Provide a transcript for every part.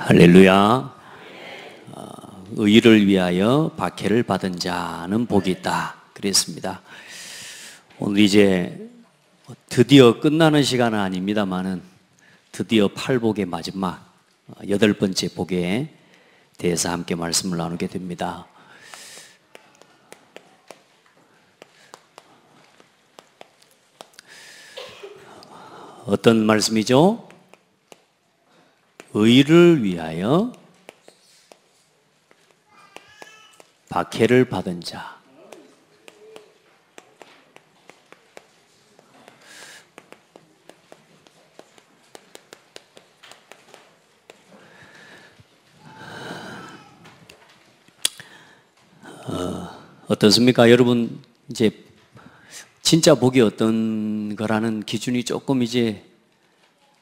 할렐루야. 의를 위하여 박해를 받은 자는 복이 있다 그랬습니다. 오늘 이제 드디어 끝나는 시간은 아닙니다만은 드디어 팔복의 마지막 8번째 복에 대해서 함께 말씀을 나누게 됩니다. 어떤 말씀이죠? 의를 위하여 박해를 받은 자. 어떻습니까? 여러분, 이제 진짜 복이 어떤 거라는 기준이 조금 이제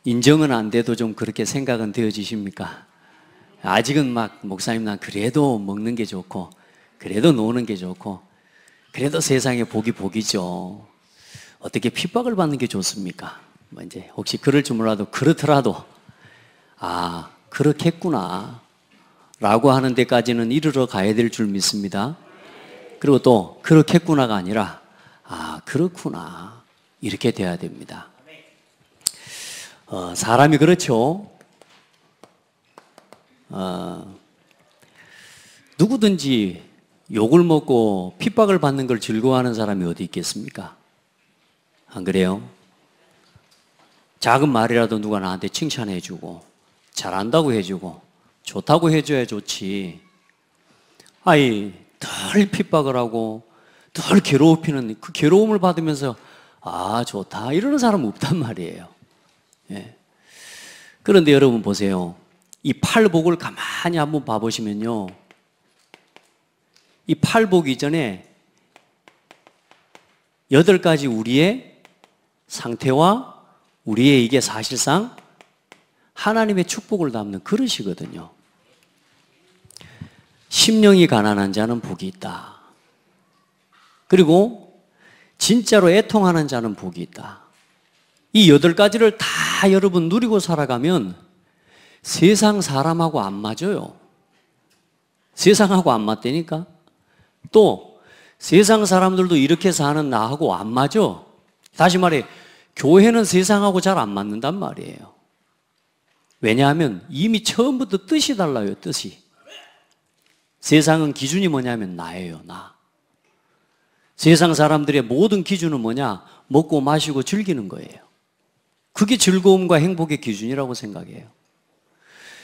인정은 안 돼도 좀 그렇게 생각은 되어지십니까? 아직은 막 목사님 난 그래도 먹는 게 좋고 그래도 노는 게 좋고 그래도 세상에 복이 복이죠. 어떻게 핍박을 받는 게 좋습니까? 뭐 이제 혹시 그럴 줄 몰라도 그렇더라도 아 그렇겠구나 라고 하는 데까지는 이르러 가야 될 줄 믿습니다. 그리고 또 그렇겠구나가 아니라 아 그렇구나 이렇게 돼야 됩니다. 사람이 그렇죠. 누구든지 욕을 먹고 핍박을 받는 걸 즐거워하는 사람이 어디 있겠습니까? 안 그래요? 작은 말이라도 누가 나한테 칭찬해주고 잘한다고 해주고 좋다고 해줘야 좋지. 아이 덜 핍박을 하고 덜 괴롭히는 그 괴로움을 받으면서 아 좋다 이러는 사람은 없단 말이에요. 예. 그런데 여러분 보세요. 이 팔복을 가만히 한번 봐보시면요. 이 팔복 이전에 8가지 우리의 상태와 우리의 이게 사실상 하나님의 축복을 담는 그릇이거든요. 심령이 가난한 자는 복이 있다. 그리고 진짜로 애통하는 자는 복이 있다. 이 8가지를 다 여러분 누리고 살아가면 세상 사람하고 안 맞아요. 세상하고 안 맞다니까. 또 세상 사람들도 이렇게 사는 나하고 안 맞아. 다시 말해 교회는 세상하고 잘 안 맞는단 말이에요. 왜냐하면 이미 처음부터 뜻이 달라요. 뜻이. 세상은 기준이 뭐냐면 나예요. 나. 세상 사람들의 모든 기준은 뭐냐? 먹고 마시고 즐기는 거예요. 그게 즐거움과 행복의 기준이라고 생각해요.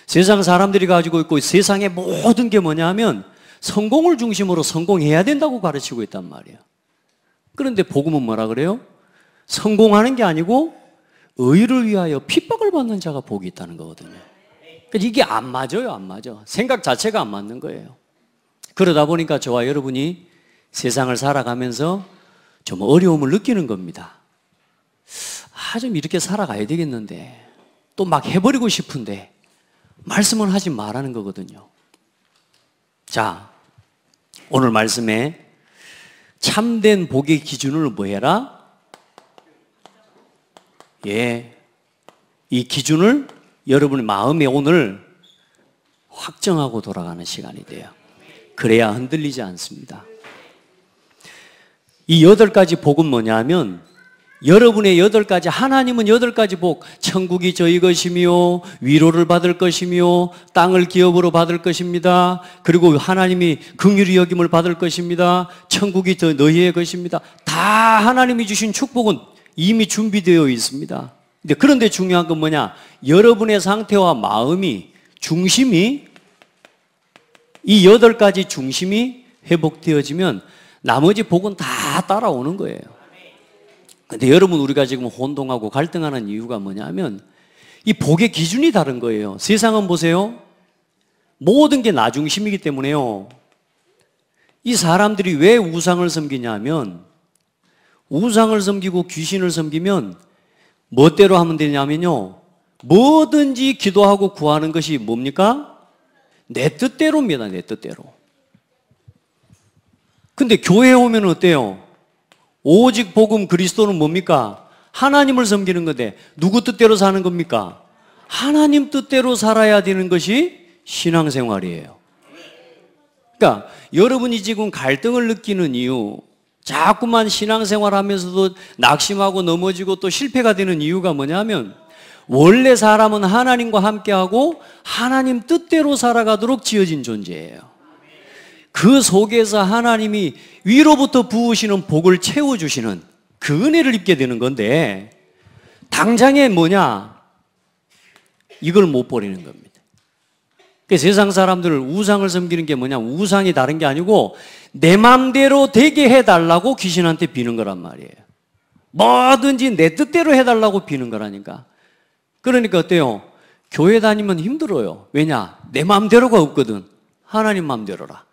세상 사람들이 가지고 있고 세상의 모든 게 뭐냐 하면 성공을 중심으로 성공해야 된다고 가르치고 있단 말이에요. 그런데 복음은 뭐라 그래요? 성공하는 게 아니고 의를 위하여 핍박을 받는 자가 복이 있다는 거거든요. 그러니까 이게 안 맞아요. 안 맞아. 생각 자체가 안 맞는 거예요. 그러다 보니까 저와 여러분이 세상을 살아가면서 좀 어려움을 느끼는 겁니다. 좀 이렇게 살아가야 되겠는데 또 막 해버리고 싶은데 말씀을 하지 말라는 거거든요. 자, 오늘 말씀에 참된 복의 기준을 뭐 해라? 예, 이 기준을 여러분의 마음에 오늘 확정하고 돌아가는 시간이 돼요. 그래야 흔들리지 않습니다. 이 8가지 복은 뭐냐 하면 여러분의 8가지, 하나님은 8가지 복, 천국이 저희 것이며 위로를 받을 것이며 땅을 기업으로 받을 것입니다. 그리고 하나님이 긍휼히 여김을 받을 것입니다. 천국이 너희의 것입니다. 다 하나님이 주신 축복은 이미 준비되어 있습니다. 그런데 중요한 건 뭐냐? 여러분의 상태와 마음이, 중심이 이 8가지 중심이 회복되어지면 나머지 복은 다 따라오는 거예요. 근데 여러분 우리가 지금 혼동하고 갈등하는 이유가 뭐냐면 이 복의 기준이 다른 거예요. 세상은 보세요. 모든 게 나 중심이기 때문에요. 이 사람들이 왜 우상을 섬기냐면 우상을 섬기고 귀신을 섬기면 멋대로 하면 되냐면요. 뭐든지 기도하고 구하는 것이 뭡니까? 내 뜻대로입니다. 내 뜻대로. 근데 교회에 오면 어때요? 오직 복음 그리스도는 뭡니까? 하나님을 섬기는 건데 누구 뜻대로 사는 겁니까? 하나님 뜻대로 살아야 되는 것이 신앙생활이에요. 그러니까 여러분이 지금 갈등을 느끼는 이유, 자꾸만 신앙생활 하면서도 낙심하고 넘어지고 또 실패가 되는 이유가 뭐냐면 원래 사람은 하나님과 함께하고 하나님 뜻대로 살아가도록 지어진 존재예요. 그 속에서 하나님이 위로부터 부으시는 복을 채워주시는 그 은혜를 입게 되는 건데 당장에 뭐냐? 이걸 못 버리는 겁니다. 세상 사람들 우상을 섬기는 게 뭐냐? 우상이 다른 게 아니고 내 맘대로 되게 해달라고 귀신한테 비는 거란 말이에요. 뭐든지 내 뜻대로 해달라고 비는 거라니까. 그러니까 어때요? 교회 다니면 힘들어요. 왜냐? 내 맘대로가 없거든. 하나님 맘대로라.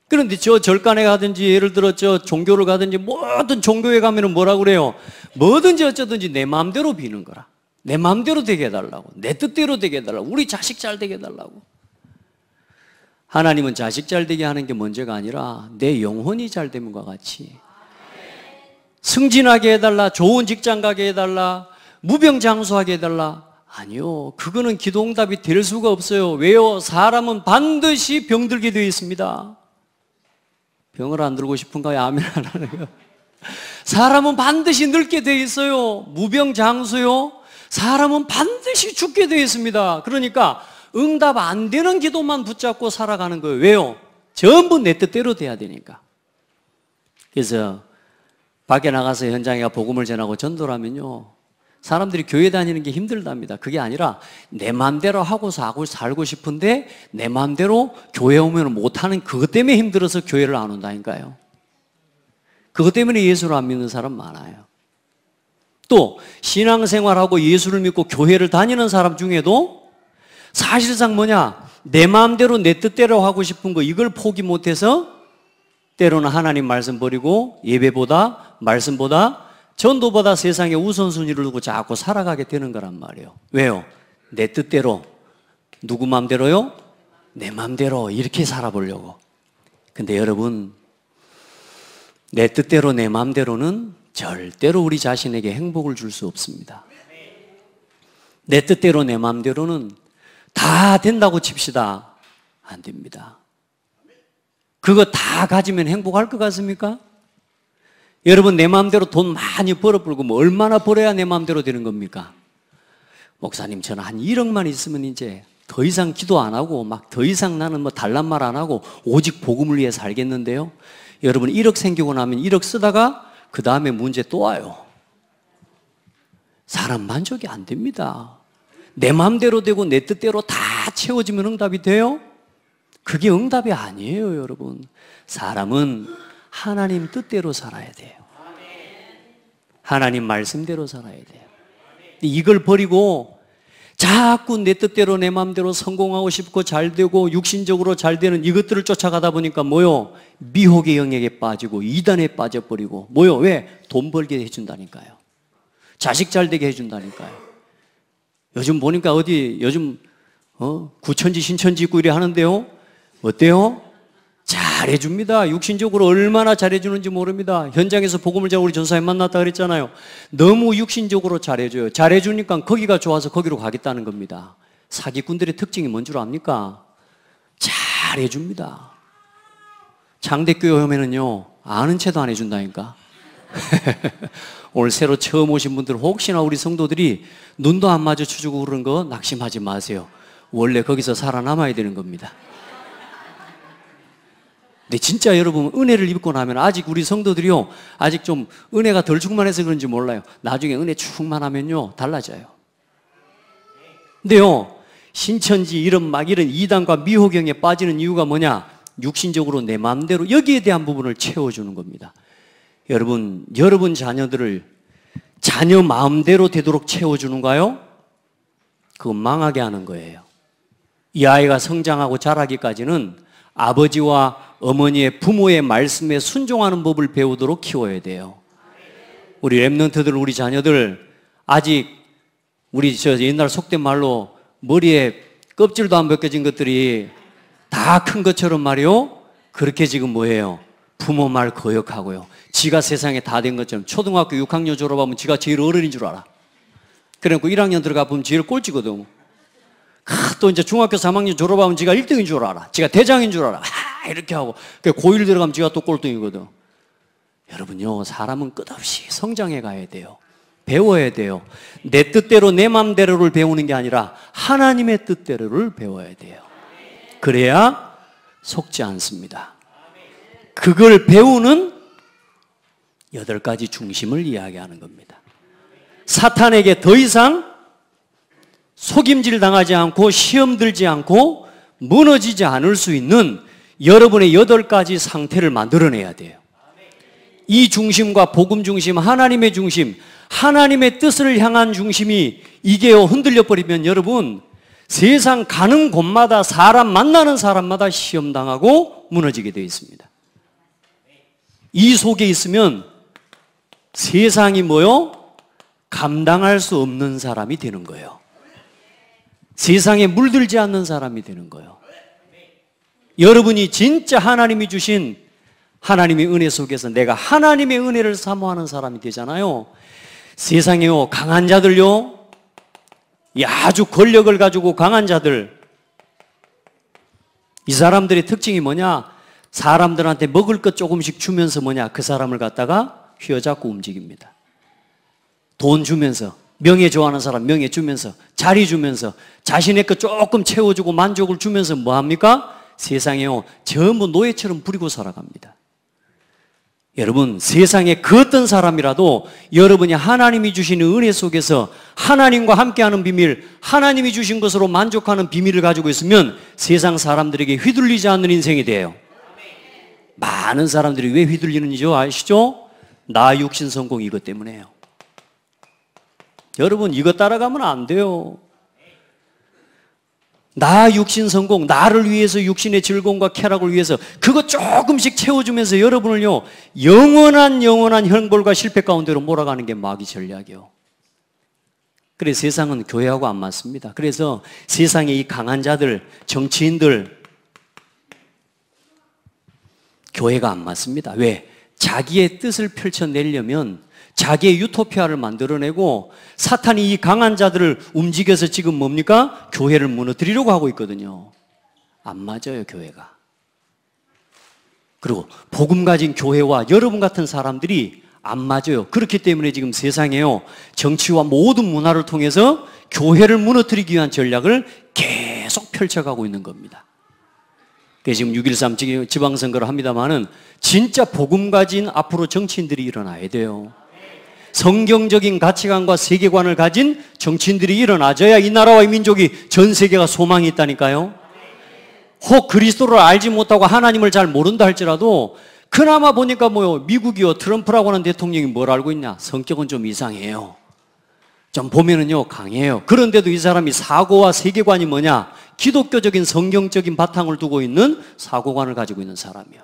그런데 저 절간에 가든지 예를 들어 저 종교를 가든지 모든 종교에 가면은 뭐라고 그래요? 뭐든지 어쩌든지 내 마음대로 비는 거라. 내 마음대로 되게 해달라고. 내 뜻대로 되게 해달라고. 우리 자식 잘 되게 해달라고. 하나님은 자식 잘 되게 하는 게 문제가 아니라 내 영혼이 잘 되는과 같이 승진하게 해달라. 좋은 직장 가게 해달라. 무병장수하게 해달라. 아니요. 그거는 기도응답이 될 수가 없어요. 왜요? 사람은 반드시 병들게 되어 있습니다. 병을 안 들고 싶은가요? 아멘 안 하네요. 사람은 반드시 늙게 되어 있어요. 무병장수요. 사람은 반드시 죽게 되어 있습니다. 그러니까 응답 안 되는 기도만 붙잡고 살아가는 거예요. 왜요? 전부 내 뜻대로 돼야 되니까. 그래서 밖에 나가서 현장에 복음을 전하고 전도를 하면요, 사람들이 교회 다니는 게 힘들답니다. 그게 아니라 내 마음대로 하고 살고 싶은데 내 마음대로 교회 오면 못하는 그것 때문에 힘들어서 교회를 안 온다니까요. 그것 때문에 예수를 안 믿는 사람 많아요. 또 신앙생활하고 예수를 믿고 교회를 다니는 사람 중에도 사실상 뭐냐? 내 마음대로 내 뜻대로 하고 싶은 거 이걸 포기 못해서 때로는 하나님 말씀 버리고 예배보다 말씀보다 전도보다 세상에 우선순위를 두고 자꾸 살아가게 되는 거란 말이에요. 왜요? 내 뜻대로. 누구 마음대로요? 내 마음대로 이렇게 살아보려고. 근데 여러분, 내 뜻대로 내 마음대로는 절대로 우리 자신에게 행복을 줄 수 없습니다. 내 뜻대로 내 마음대로는 다 된다고 칩시다. 안 됩니다. 그거 다 가지면 행복할 것 같습니까? 여러분, 내 마음대로 돈 많이 벌어불고 뭐 얼마나 벌어야 내 마음대로 되는 겁니까? 목사님, 저는 한 1억만 있으면 이제 더 이상 기도 안 하고 막 더 이상 나는 뭐 달란 말 안 하고 오직 복음을 위해 살겠는데요. 여러분, 1억 생기고 나면 1억 쓰다가 그 다음에 문제 또 와요. 사람 만족이 안 됩니다. 내 마음대로 되고 내 뜻대로 다 채워지면 응답이 돼요? 그게 응답이 아니에요, 여러분. 사람은 하나님 뜻대로 살아야 돼요. 하나님 말씀대로 살아야 돼요. 이걸 버리고 자꾸 내 뜻대로 내 마음대로 성공하고 싶고 잘 되고 육신적으로 잘 되는 이것들을 쫓아가다 보니까 뭐요? 미혹의 영역에 빠지고 이단에 빠져버리고 뭐요? 왜? 돈 벌게 해준다니까요. 자식 잘 되게 해준다니까요. 요즘 보니까 어디 요즘 구천지 신천지 있고 이래 하는데요. 어때요? 잘해줍니다. 육신적으로 얼마나 잘해주는지 모릅니다. 현장에서 복음을 전하고 우리 전사님 만났다 그랬잖아요. 너무 육신적으로 잘해줘요. 잘해주니까 거기가 좋아서 거기로 가겠다는 겁니다. 사기꾼들의 특징이 뭔 줄 압니까? 잘해줍니다. 장대교회 오면은요, 아는 체도 안 해준다니까. 오늘 새로 처음 오신 분들 혹시나 우리 성도들이 눈도 안 마주쳐주고 그러는 거 낙심하지 마세요. 원래 거기서 살아남아야 되는 겁니다. 근데 진짜 여러분, 은혜를 입고 나면 아직 우리 성도들이요, 아직 좀 은혜가 덜 충만해서 그런지 몰라요. 나중에 은혜 충만하면요, 달라져요. 근데요, 신천지 이런 이단과 미호경에 빠지는 이유가 뭐냐? 육신적으로 내 마음대로 여기에 대한 부분을 채워주는 겁니다. 여러분 자녀들을 자녀 마음대로 되도록 채워주는가요? 그건 망하게 하는 거예요. 이 아이가 성장하고 자라기까지는 아버지와 어머니의 부모의 말씀에 순종하는 법을 배우도록 키워야 돼요. 우리 랩런트들, 우리 자녀들 아직 우리 옛날 속된 말로 머리에 껍질도 안 벗겨진 것들이 다 큰 것처럼 말이요. 그렇게 지금 뭐예요? 부모 말 거역하고요. 지가 세상에 다 된 것처럼 초등학교 6학년 졸업하면 지가 제일 어른인 줄 알아. 그래갖고 1학년 들어가 보면 제일 꼴찌거든. 또 이제 중학교 3학년 졸업하면 지가 1등인 줄 알아. 지가 대장인 줄 알아. 이렇게 하고. 고1 들어가면 지가 또 꼴등이거든. 여러분요, 사람은 끝없이 성장해 가야 돼요. 배워야 돼요. 내 뜻대로 내 맘대로를 배우는 게 아니라 하나님의 뜻대로를 배워야 돼요. 그래야 속지 않습니다. 그걸 배우는 8가지 중심을 이야기하는 겁니다. 사탄에게 더 이상 속임질 당하지 않고 시험 들지 않고 무너지지 않을 수 있는 여러분의 8가지 상태를 만들어내야 돼요. 이 중심과 복음 중심, 하나님의 중심, 하나님의 뜻을 향한 중심이 이게요 흔들려 버리면 여러분 세상 가는 곳마다 사람 만나는 사람마다 시험 당하고 무너지게 되어 있습니다. 이 속에 있으면 세상이 뭐요? 감당할 수 없는 사람이 되는 거예요. 세상에 물들지 않는 사람이 되는 거예요. 여러분이 진짜 하나님이 주신 하나님의 은혜 속에서 내가 하나님의 은혜를 사모하는 사람이 되잖아요. 세상에요 강한 자들요, 아주 권력을 가지고 강한 자들, 이 사람들의 특징이 뭐냐? 사람들한테 먹을 것 조금씩 주면서 뭐냐? 그 사람을 갖다가 휘어잡고 움직입니다. 돈 주면서, 명예 좋아하는 사람 명예 주면서, 자리 주면서, 자신의 것 조금 채워주고 만족을 주면서 뭐합니까? 세상에요 전부 노예처럼 부리고 살아갑니다. 여러분, 세상에 그 어떤 사람이라도 여러분이 하나님이 주시는 은혜 속에서 하나님과 함께하는 비밀, 하나님이 주신 것으로 만족하는 비밀을 가지고 있으면 세상 사람들에게 휘둘리지 않는 인생이 돼요. 많은 사람들이 왜 휘둘리는지 아시죠? 나 육신 성공 이것 때문에요. 여러분, 이거 따라가면 안 돼요. 나 육신 성공, 나를 위해서 육신의 즐거움과 쾌락을 위해서 그거 조금씩 채워주면서 여러분을요 영원한 형벌과 실패 가운데로 몰아가는 게 마귀 전략이에요. 그래서 세상은 교회하고 안 맞습니다. 그래서 세상에 이 강한 자들, 정치인들, 교회가 안 맞습니다. 왜? 자기의 뜻을 펼쳐내려면 자기의 유토피아를 만들어내고 사탄이 이 강한 자들을 움직여서 지금 뭡니까? 교회를 무너뜨리려고 하고 있거든요. 안 맞아요, 교회가. 그리고 복음 가진 교회와 여러분 같은 사람들이 안 맞아요. 그렇기 때문에 지금 세상에요 정치와 모든 문화를 통해서 교회를 무너뜨리기 위한 전략을 계속 펼쳐가고 있는 겁니다. 그래서 지금 6.13 지방선거를 합니다만은 진짜 복음 가진 앞으로 정치인들이 일어나야 돼요. 성경적인 가치관과 세계관을 가진 정치인들이 일어나줘야 이 나라와 이 민족이 전 세계가 소망이 있다니까요. 혹 그리스도를 알지 못하고 하나님을 잘 모른다 할지라도 그나마 보니까 뭐요, 미국이요 트럼프라고 하는 대통령이 뭘 알고 있냐? 성격은 좀 이상해요. 좀 보면은요 강해요. 그런데도 이 사람이 사고와 세계관이 뭐냐? 기독교적인 성경적인 바탕을 두고 있는 사고관을 가지고 있는 사람이요.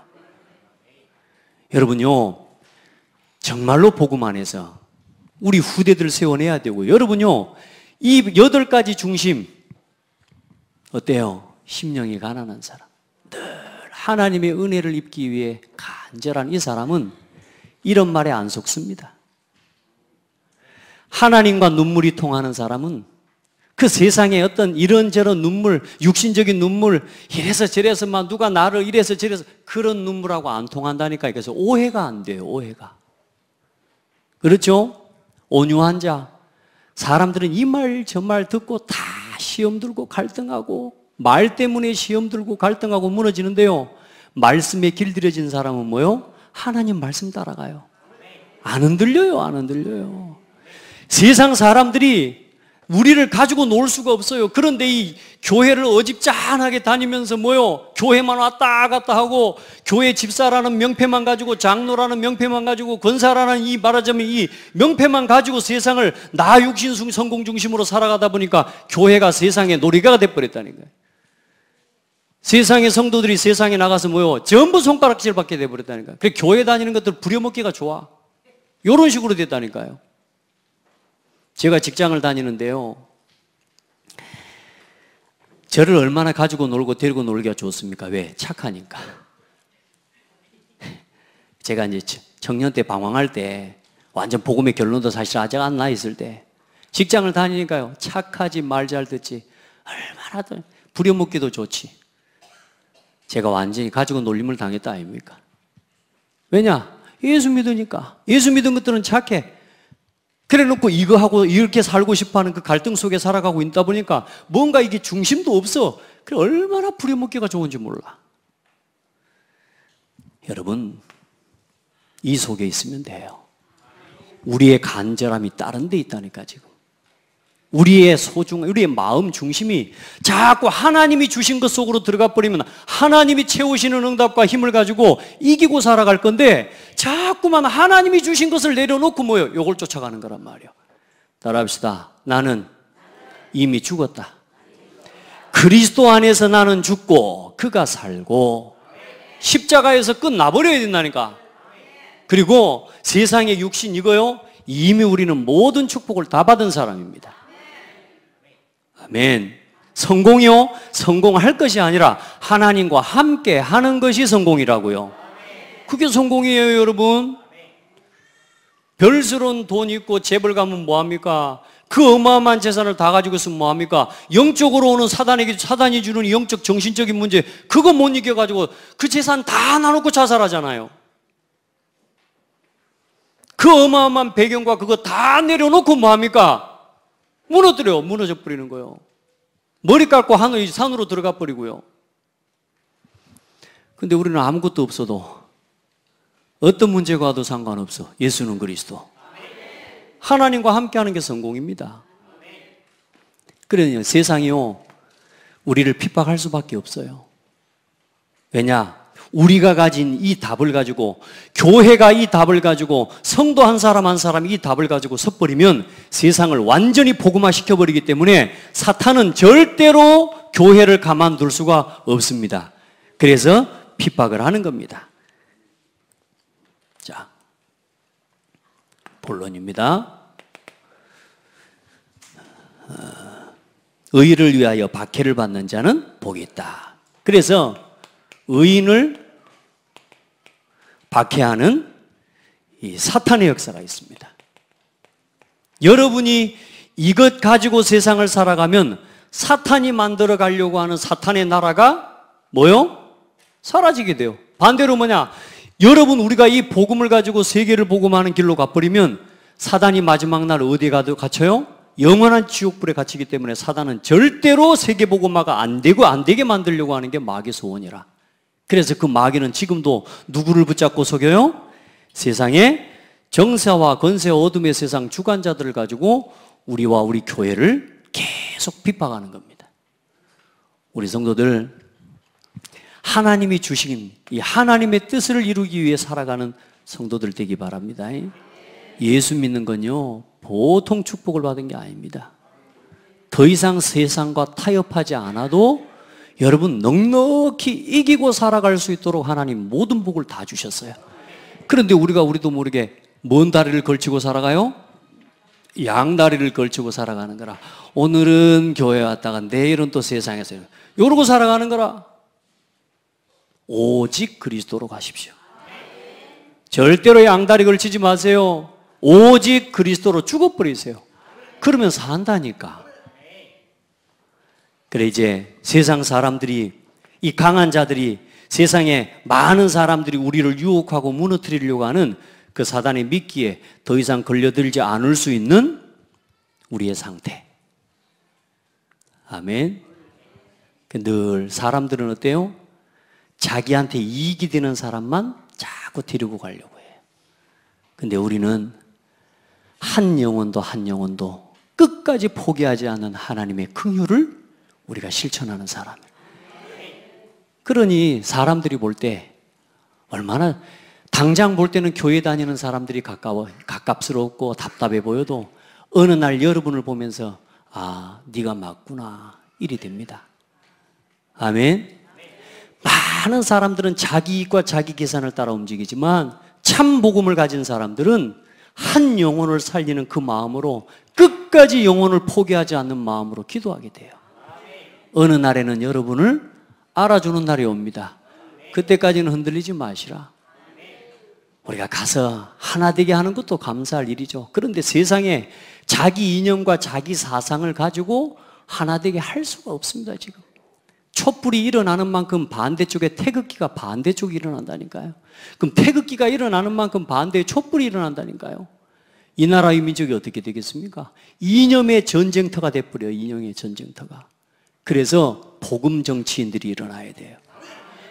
여러분요 정말로 복음 안에서 우리 후대들을 세워내야 되고, 여러분요 이 8가지 중심 어때요? 심령이 가난한 사람, 늘 하나님의 은혜를 입기 위해 간절한 이 사람은 이런 말에 안 속습니다. 하나님과 눈물이 통하는 사람은 그 세상에 어떤 이런저런 눈물, 육신적인 눈물, 이래서 저래서만 누가 나를 이래서 저래서 그런 눈물하고 안 통한다니까. 그래서 오해가 안 돼요, 오해가. 그렇죠? 온유한 자. 사람들은 이 말 저 말 듣고 다 시험 들고 갈등하고 말 때문에 시험 들고 갈등하고 무너지는데요, 말씀에 길들여진 사람은 뭐요? 하나님 말씀 따라가요. 안 흔들려요, 안 흔들려요. 세상 사람들이 우리를 가지고 놀 수가 없어요. 그런데 이 교회를 어집잖하게 다니면서 뭐요? 교회만 왔다 갔다 하고 교회 집사라는 명패만 가지고, 장로라는 명패만 가지고, 권사라는 이 말하자면 이 명패만 가지고 세상을 나 육신 성공 중심으로 살아가다 보니까 교회가 세상의 놀이가가 돼버렸다는 거예요. 세상의 성도들이 세상에 나가서 뭐요? 전부 손가락질 받게 돼버렸다는 거예요. 그래서 교회 다니는 것들 부려먹기가 좋아. 이런 식으로 됐다니까요. 제가 직장을 다니는데요, 저를 얼마나 가지고 놀고 데리고 놀기가 좋습니까? 왜? 착하니까. 제가 이제 청년 때 방황할 때 완전 복음의 결론도 사실 아직 안 나 있을 때 직장을 다니니까요. 착하지 말 잘 듣지. 얼마나 더 부려먹기도 좋지. 제가 완전히 가지고 놀림을 당했다 아닙니까? 왜냐? 예수 믿으니까. 예수 믿은 것들은 착해. 그래 놓고 이거 하고 이렇게 살고 싶어하는 그 갈등 속에 살아가고 있다 보니까 뭔가 이게 중심도 없어. 그래 얼마나 부려먹기가 좋은지 몰라. 여러분, 이 속에 있으면 돼요. 우리의 간절함이 다른 데 있다니까 지금. 우리의 소중한, 우리의 마음 중심이 자꾸 하나님이 주신 것 속으로 들어가 버리면 하나님이 채우시는 응답과 힘을 가지고 이기고 살아갈 건데 자꾸만 하나님이 주신 것을 내려놓고 뭐요? 요걸 쫓아가는 거란 말이에요. 따라합시다. 나는 이미 죽었다. 그리스도 안에서 나는 죽고 그가 살고 십자가에서 끝나버려야 된다니까. 그리고 세상의 육신 이거요, 이미 우리는 모든 축복을 다 받은 사람입니다. 아멘. 성공이요? 성공할 것이 아니라 하나님과 함께 하는 것이 성공이라고요. 그게 성공이에요, 여러분. 별스러운 돈 있고 재벌 가면 뭐합니까? 그 어마어마한 재산을 다 가지고 있으면 뭐합니까? 영적으로 오는 사단이 주는 영적 정신적인 문제, 그거 못 이겨가지고 그 재산 다 나눠놓고 자살하잖아요. 그 어마어마한 배경과 그거 다 내려놓고 뭐합니까? 무너뜨려요. 무너져 버리는 거예요. 머리 깎고 산으로 들어가 버리고요. 근데 우리는 아무것도 없어도 어떤 문제가 와도 상관없어. 예수는 그리스도. 하나님과 함께하는 게 성공입니다. 그러니까 세상이요, 우리를 핍박할 수밖에 없어요. 왜냐? 우리가 가진 이 답을 가지고, 교회가 이 답을 가지고, 성도 한 사람 한 사람이 이 답을 가지고 섰버리면 세상을 완전히 복음화시켜버리기 때문에 사탄은 절대로 교회를 가만둘 수가 없습니다. 그래서 핍박을 하는 겁니다. 자, 본론입니다. 의를 위하여 박해를 받는 자는 복이 있다. 그래서 의인을 박해하는 이 사탄의 역사가 있습니다. 여러분이 이것 가지고 세상을 살아가면 사탄이 만들어 가려고 하는 사탄의 나라가 뭐요? 사라지게 돼요. 반대로 뭐냐? 여러분, 우리가 이 복음을 가지고 세계를 복음하는 길로 가버리면 사단이 마지막 날 어디에 갇혀요? 영원한 지옥불에 갇히기 때문에 사단은 절대로 세계 복음화가 안 되게 만들려고 하는 게 마귀의 소원이라. 그래서 그 마귀는 지금도 누구를 붙잡고 속여요? 세상의 정사와 권세 어둠의 세상 주관자들을 가지고 우리와 우리 교회를 계속 핍박하는 겁니다. 우리 성도들, 하나님이 주신 이 하나님의 뜻을 이루기 위해 살아가는 성도들 되기 바랍니다. 예수 믿는 건요, 보통 축복을 받은 게 아닙니다. 더 이상 세상과 타협하지 않아도 여러분 넉넉히 이기고 살아갈 수 있도록 하나님 모든 복을 다 주셨어요. 그런데 우리도 모르게 뭔 다리를 걸치고 살아가요? 양다리를 걸치고 살아가는 거라. 오늘은 교회 왔다가 내일은 또 세상에서 이러고 살아가는 거라. 오직 그리스도로 가십시오. 절대로 양다리 걸치지 마세요. 오직 그리스도로 죽어버리세요. 그러면 산다니까. 그래, 이제 세상 사람들이, 이 강한 자들이, 세상에 많은 사람들이 우리를 유혹하고 무너뜨리려고 하는 그 사단의 미끼에 더 이상 걸려들지 않을 수 있는 우리의 상태. 아멘. 늘 사람들은 어때요? 자기한테 이익이 되는 사람만 자꾸 데리고 가려고 해요. 근데 우리는 한 영혼도 끝까지 포기하지 않는 하나님의 긍휼을 우리가 실천하는 사람이에요. 그러니 사람들이 볼 때 얼마나, 당장 볼 때는 교회 다니는 사람들이 가깝스럽고 답답해 보여도 어느 날 여러분을 보면서 아, 네가 맞구나, 이리 됩니다. 아멘. 많은 사람들은 자기 이익과 자기 계산을 따라 움직이지만 참 복음을 가진 사람들은 한 영혼을 살리는 그 마음으로, 끝까지 영혼을 포기하지 않는 마음으로 기도하게 돼요. 어느 날에는 여러분을 알아주는 날이 옵니다. 그때까지는 흔들리지 마시라. 우리가 가서 하나 되게 하는 것도 감사할 일이죠. 그런데 세상에 자기 이념과 자기 사상을 가지고 하나 되게 할 수가 없습니다, 지금. 촛불이 일어나는 만큼 반대쪽에 태극기가 반대쪽에 일어난다니까요. 그럼 태극기가 일어나는 만큼 반대에 촛불이 일어난다니까요. 이 나라의 민족이 어떻게 되겠습니까? 이념의 전쟁터가 돼버려요, 이념의 전쟁터가. 그래서 복음 정치인들이 일어나야 돼요.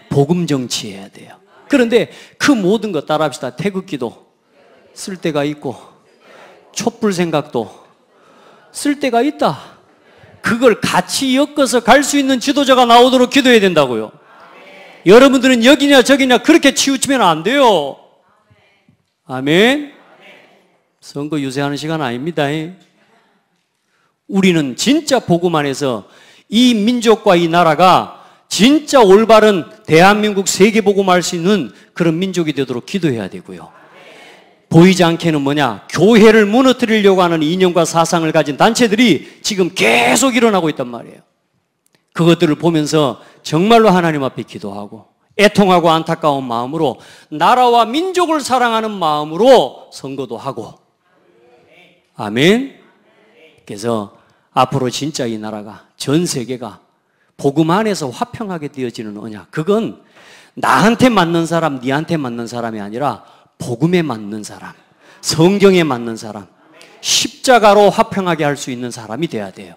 복음 정치해야 돼요. 그런데 그 모든 것 따라합시다. 태극기도 쓸 데가 있고 촛불 생각도 쓸 데가 있다. 그걸 같이 엮어서 갈 수 있는 지도자가 나오도록 기도해야 된다고요. 여러분들은 여기냐 저기냐 그렇게 치우치면 안 돼요. 아멘. 선거 유세하는 시간 아닙니다. 우리는 진짜 복음 안에서 이 민족과 이 나라가 진짜 올바른 대한민국 세계복음할 수 있는 그런 민족이 되도록 기도해야 되고요. 보이지 않게는 뭐냐? 교회를 무너뜨리려고 하는 이념과 사상을 가진 단체들이 지금 계속 일어나고 있단 말이에요. 그것들을 보면서 정말로 하나님 앞에 기도하고 애통하고 안타까운 마음으로 나라와 민족을 사랑하는 마음으로 선거도 하고. 아멘. 그래서 앞으로 진짜 이 나라가 전 세계가 복음 안에서 화평하게 되어지는 언약, 그건 나한테 맞는 사람, 니한테 맞는 사람이 아니라 복음에 맞는 사람, 성경에 맞는 사람, 십자가로 화평하게 할 수 있는 사람이 돼야 돼요.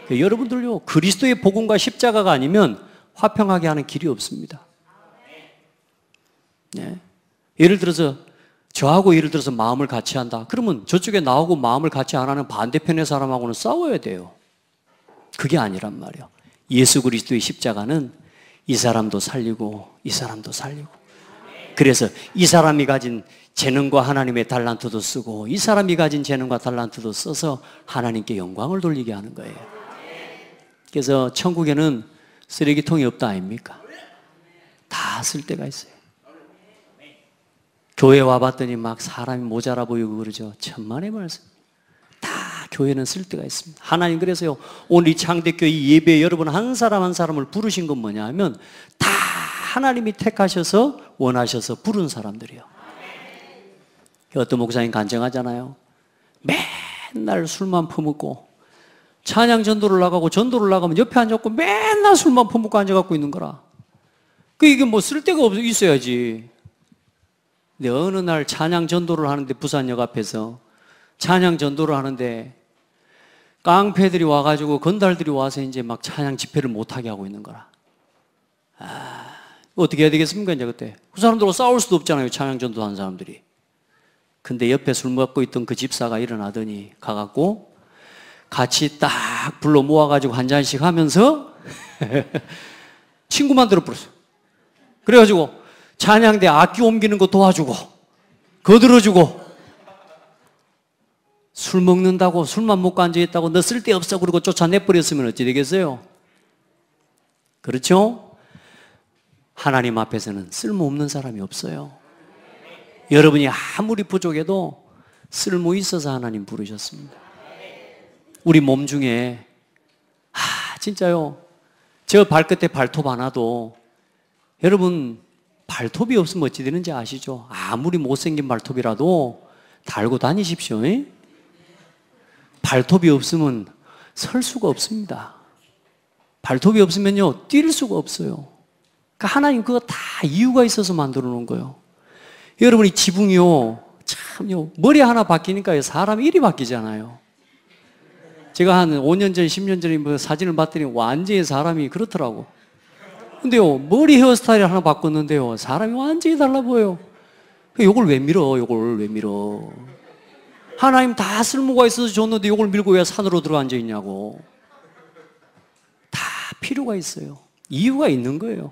여러분들요, 그리스도의 복음과 십자가가 아니면 화평하게 하는 길이 없습니다. 네. 예를 들어서 저하고 예를 들어서 마음을 같이 한다. 그러면 저쪽에 나오고 마음을 같이 안 하는 반대편의 사람하고는 싸워야 돼요. 그게 아니란 말이에요. 예수 그리스도의 십자가는 이 사람도 살리고 이 사람도 살리고, 그래서 이 사람이 가진 재능과 하나님의 달란트도 쓰고 이 사람이 가진 재능과 달란트도 써서 하나님께 영광을 돌리게 하는 거예요. 그래서 천국에는 쓰레기통이 없다 아닙니까? 다 쓸 데가 있어요. 교회 와봤더니 막 사람이 모자라 보이고 그러죠. 천만의 말씀. 다 교회는 쓸 데가 있습니다. 하나님 그래서요, 오늘 이 창대교회 이 예배에 여러분 한 사람 한 사람을 부르신 건 뭐냐 하면 다 하나님이 택하셔서 원하셔서 부른 사람들이에요. 어떤 목사님 간증하잖아요. 맨날 술만 퍼먹고 찬양 전도를 나가고 전도를 나가면 옆에 앉았고 맨날 술만 퍼먹고 앉아갖고 있는 거라. 이게 뭐 쓸데가 있어야지. 근데 어느 날 찬양 전도를 하는데 부산역 앞에서 찬양 전도를 하는데 깡패들이 와가지고 건달들이 와서 이제 막 찬양 집회를 못하게 하고 있는 거라. 어떻게 해야 되겠습니까? 이제 그때 그 사람들하고 싸울 수도 없잖아요, 찬양 전도 하는 사람들이. 근데 옆에 술 먹고 있던 그 집사가 일어나더니 가갖고 같이 딱 불러 모아가지고 한 잔씩 하면서 친구만 들어 부르세요. 그래가지고 찬양대 악기 옮기는 거 도와주고 거들어주고, 술 먹는다고 술만 먹고 앉아있다고 너 쓸데없어 그러고 쫓아내버렸으면 어찌 되겠어요? 그렇죠? 하나님 앞에서는 쓸모없는 사람이 없어요. 여러분이 아무리 부족해도 쓸모 있어서 하나님 부르셨습니다. 우리 몸 중에 진짜요, 저 발끝에 발톱 하나도, 여러분 발톱이 없으면 어찌 되는지 아시죠? 아무리 못생긴 발톱이라도 달고 다니십시오. 발톱이 없으면 설 수가 없습니다. 발톱이 없으면요 뛸 수가 없어요. 그러니까 하나님 그거 다 이유가 있어서 만들어 놓은 거예요. 여러분이 지붕이요, 참요, 머리 하나 바뀌니까 사람이 이리 바뀌잖아요. 제가 한 5년 전, 10년 전에 뭐 사진을 봤더니 완전히 사람이 그렇더라고. 근데요, 머리 헤어스타일 하나 바꿨는데요, 사람이 완전히 달라 보여요. 요걸 왜 밀어? 요걸 왜 밀어? 하나님 다 쓸모가 있어서 줬는데 요걸 밀고 왜 산으로 들어 앉아 있냐고. 다 필요가 있어요. 이유가 있는 거예요.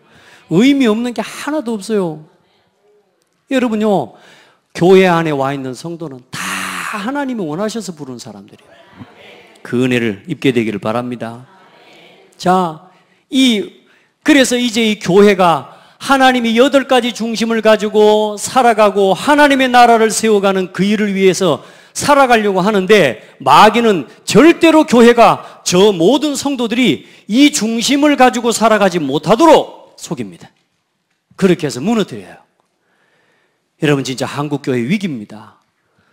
의미 없는 게 하나도 없어요. 여러분요, 교회 안에 와 있는 성도는 다 하나님이 원하셔서 부른 사람들이에요. 그 은혜를 입게 되기를 바랍니다. 자, 그래서 이제 이 교회가 하나님이 8가지 중심을 가지고 살아가고 하나님의 나라를 세워가는 그 일을 위해서 살아가려고 하는데, 마귀는 절대로 교회가, 저 모든 성도들이 이 중심을 가지고 살아가지 못하도록 속입니다. 그렇게 해서 무너뜨려요. 여러분 진짜 한국교회 위기입니다.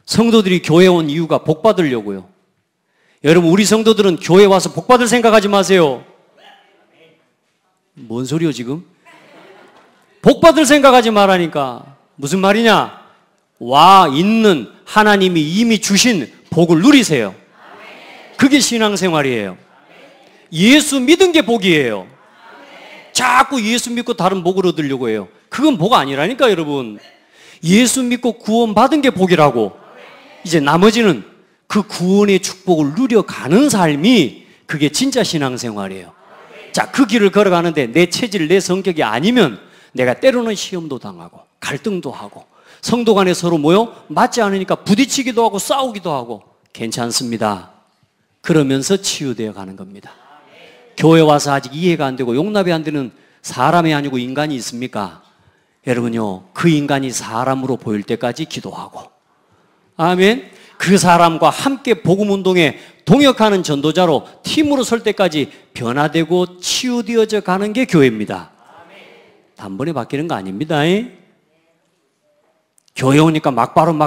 성도들이 교회 온 이유가 복 받으려고요. 여러분, 우리 성도들은 교회 와서 복 받을 생각하지 마세요. 뭔 소리요 지금? 복 받을 생각하지 말라니까. 무슨 말이냐? 와 있는 하나님이 이미 주신 복을 누리세요. 그게 신앙생활이에요. 예수 믿은 게 복이에요. 자꾸 예수 믿고 다른 복을 얻으려고 해요. 그건 복 아니라니까 여러분. 예수 믿고 구원 받은 게 복이라고. 이제 나머지는 그 구원의 축복을 누려가는 삶이 그게 진짜 신앙생활이에요. 자, 그 길을 걸어가는데 내 체질, 내 성격이 아니면 내가 때로는 시험도 당하고 갈등도 하고 성도 간에 서로 맞지 않으니까 부딪히기도 하고 싸우기도 하고 괜찮습니다. 그러면서 치유되어 가는 겁니다. 교회 와서 아직 이해가 안 되고 용납이 안 되는 사람이 아니고 인간이 있습니까? 여러분요, 그 인간이 사람으로 보일 때까지 기도하고, 아멘. 그 사람과 함께 복음운동에 동역하는 전도자로 팀으로 설 때까지 변화되고 치유되어져 가는 게 교회입니다. 단번에 바뀌는 거 아닙니다. 교회 오니까 바로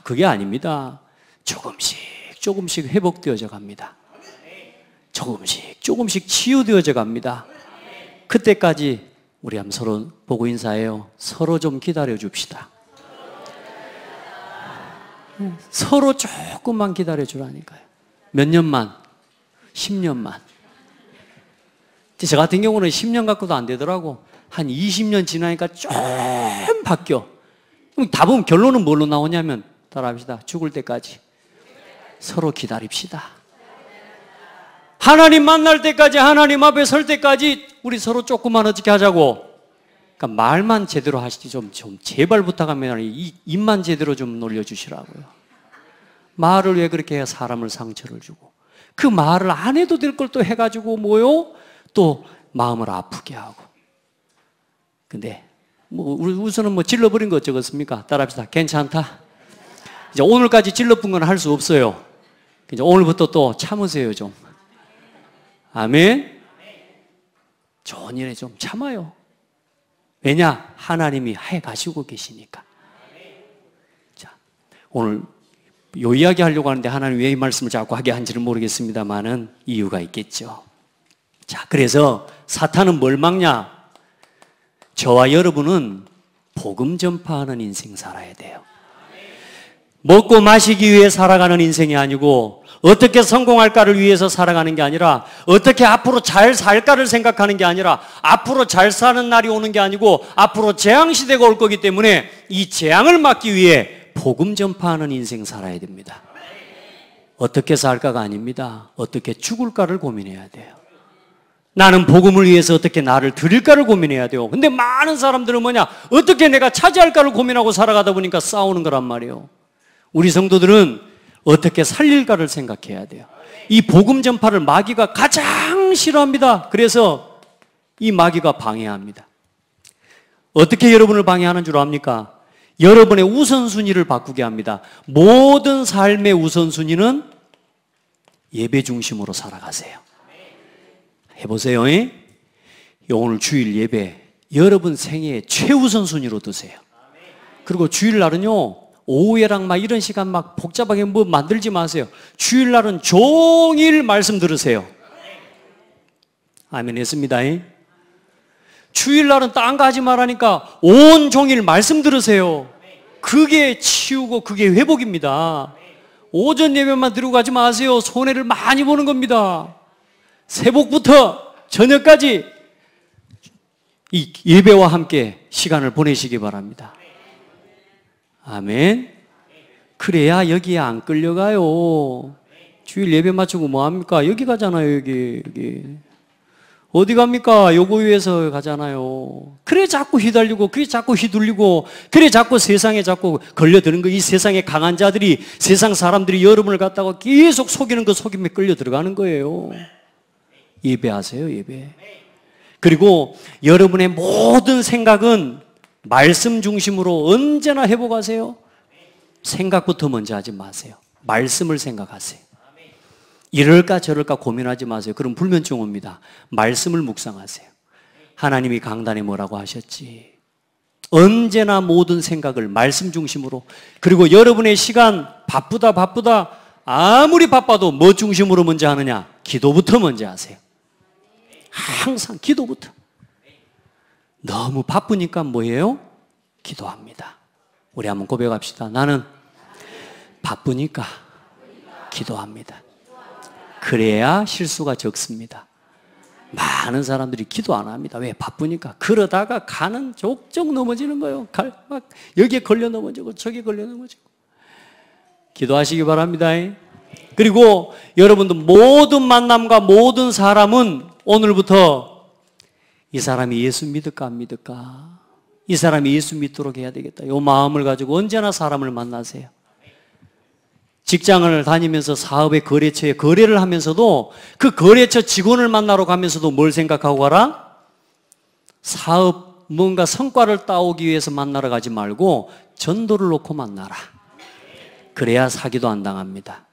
그게 아닙니다. 조금씩 회복되어져 갑니다. 조금씩 치유되어져 갑니다. 그때까지 우리 한번 서로 보고 인사해요. 서로 좀 기다려 줍시다. 서로 조금만 기다려 주라니까요. 몇 년만, 10년만. 저 같은 경우는 10년 갖고도 안 되더라고. 한 20년 지나니까 좀 바뀌어. 그럼 답은 결론은 뭘로 나오냐면, 따라합시다. 죽을 때까지 서로 기다립시다. 하나님 만날 때까지, 하나님 앞에 설 때까지 우리 서로 조금만 어떻게 하자고. 그러니까 말만 제대로 하시지 좀 제발 부탁하면 입만 제대로 좀 놀려주시라고요. 말을 왜 그렇게 해야 사람을 상처를 주고, 그 말을 안 해도 될 걸 또 해가지고 또 마음을 아프게 하고. 근데 우선은 질러버린 거 어쩌겠습니까? 따라합시다. 괜찮다. 이제 오늘까지 질러본 건 할 수 없어요. 이제 오늘부터 또 참으세요 좀. 아멘. 좋은 일에 좀 참아요. 왜냐? 하나님이 해 가시고 계시니까. 자, 오늘 요 이야기 하려고 하는데 하나님 왜 이 말씀을 자꾸 하게 한지는 모르겠습니다만은 이유가 있겠죠. 자, 그래서 사탄은 뭘 막냐? 저와 여러분은 복음 전파하는 인생 살아야 돼요. 먹고 마시기 위해 살아가는 인생이 아니고, 어떻게 성공할까를 위해서 살아가는 게 아니라, 어떻게 앞으로 잘 살까를 생각하는 게 아니라, 앞으로 잘 사는 날이 오는 게 아니고 앞으로 재앙시대가 올 거기 때문에 이 재앙을 막기 위해 복음 전파하는 인생 살아야 됩니다. 어떻게 살까가 아닙니다. 어떻게 죽을까를 고민해야 돼요. 나는 복음을 위해서 어떻게 나를 드릴까를 고민해야 돼요. 근데 많은 사람들은 어떻게 내가 차지할까를 고민하고 살아가다 보니까 싸우는 거란 말이에요. 우리 성도들은 어떻게 살릴까를 생각해야 돼요. 이 복음 전파를 마귀가 가장 싫어합니다. 그래서 이 마귀가 방해합니다. 어떻게 여러분을 방해하는 줄 압니까? 여러분의 우선순위를 바꾸게 합니다. 모든 삶의 우선순위는 예배 중심으로 살아가세요. 해보세요. 오늘 주일 예배 여러분 생애의 최우선순위로 두세요. 그리고 주일날은요, 오후에랑 이런 시간 복잡하게 만들지 마세요. 주일날은 종일 말씀 들으세요. 아멘 했습니다. 주일날은 딴 거 하지 말라니까 온종일 말씀 들으세요. 그게 치유고 그게 회복입니다. 오전 예배만 들고 가지 마세요. 손해를 많이 보는 겁니다. 새벽부터 저녁까지 이 예배와 함께 시간을 보내시기 바랍니다. 아멘. 그래야 여기에 안 끌려가요. 주일 예배 마치고 뭐합니까? 여기 가잖아요. 여기. 어디 갑니까? 요거 위에서 가잖아요. 그래 자꾸 휘달리고, 그래 자꾸 휘둘리고, 그래 자꾸 세상에 자꾸 걸려드는 거. 이 세상에 강한 자들이, 세상 사람들이 여러분을 갖다가 계속 속이는 그 속임에 끌려 들어가는 거예요. 예배하세요. 예배. 그리고 여러분의 모든 생각은 말씀 중심으로 언제나 회복하세요. 생각부터 먼저 하지 마세요. 말씀을 생각하세요. 이럴까 저럴까 고민하지 마세요. 그럼 불면증 옵니다. 말씀을 묵상하세요. 하나님이 강단에 뭐라고 하셨지? 언제나 모든 생각을 말씀 중심으로. 그리고 여러분의 시간 바쁘다 아무리 바빠도 뭐 중심으로 먼저 하느냐? 기도부터 먼저 하세요. 항상 기도부터. 너무 바쁘니까 뭐예요? 기도합니다. 우리 한번 고백합시다. 나는 바쁘니까 기도합니다. 그래야 실수가 적습니다. 많은 사람들이 기도 안 합니다. 왜? 바쁘니까. 그러다가 가는 족족 넘어지는 거예요. 막 여기에 걸려 넘어지고 저기에 걸려 넘어지고. 기도하시기 바랍니다. 그리고 여러분들 모든 만남과 모든 사람은 오늘부터 이 사람이 예수 믿을까 안 믿을까? 이 사람이 예수 믿도록 해야 되겠다. 이 마음을 가지고 언제나 사람을 만나세요. 직장을 다니면서 사업의 거래처에 거래를 하면서도 그 거래처 직원을 만나러 가면서도 뭘 생각하고 가라? 사업 뭔가 성과를 따오기 위해서 만나러 가지 말고 전도를 놓고 만나라. 그래야 사기도 안 당합니다.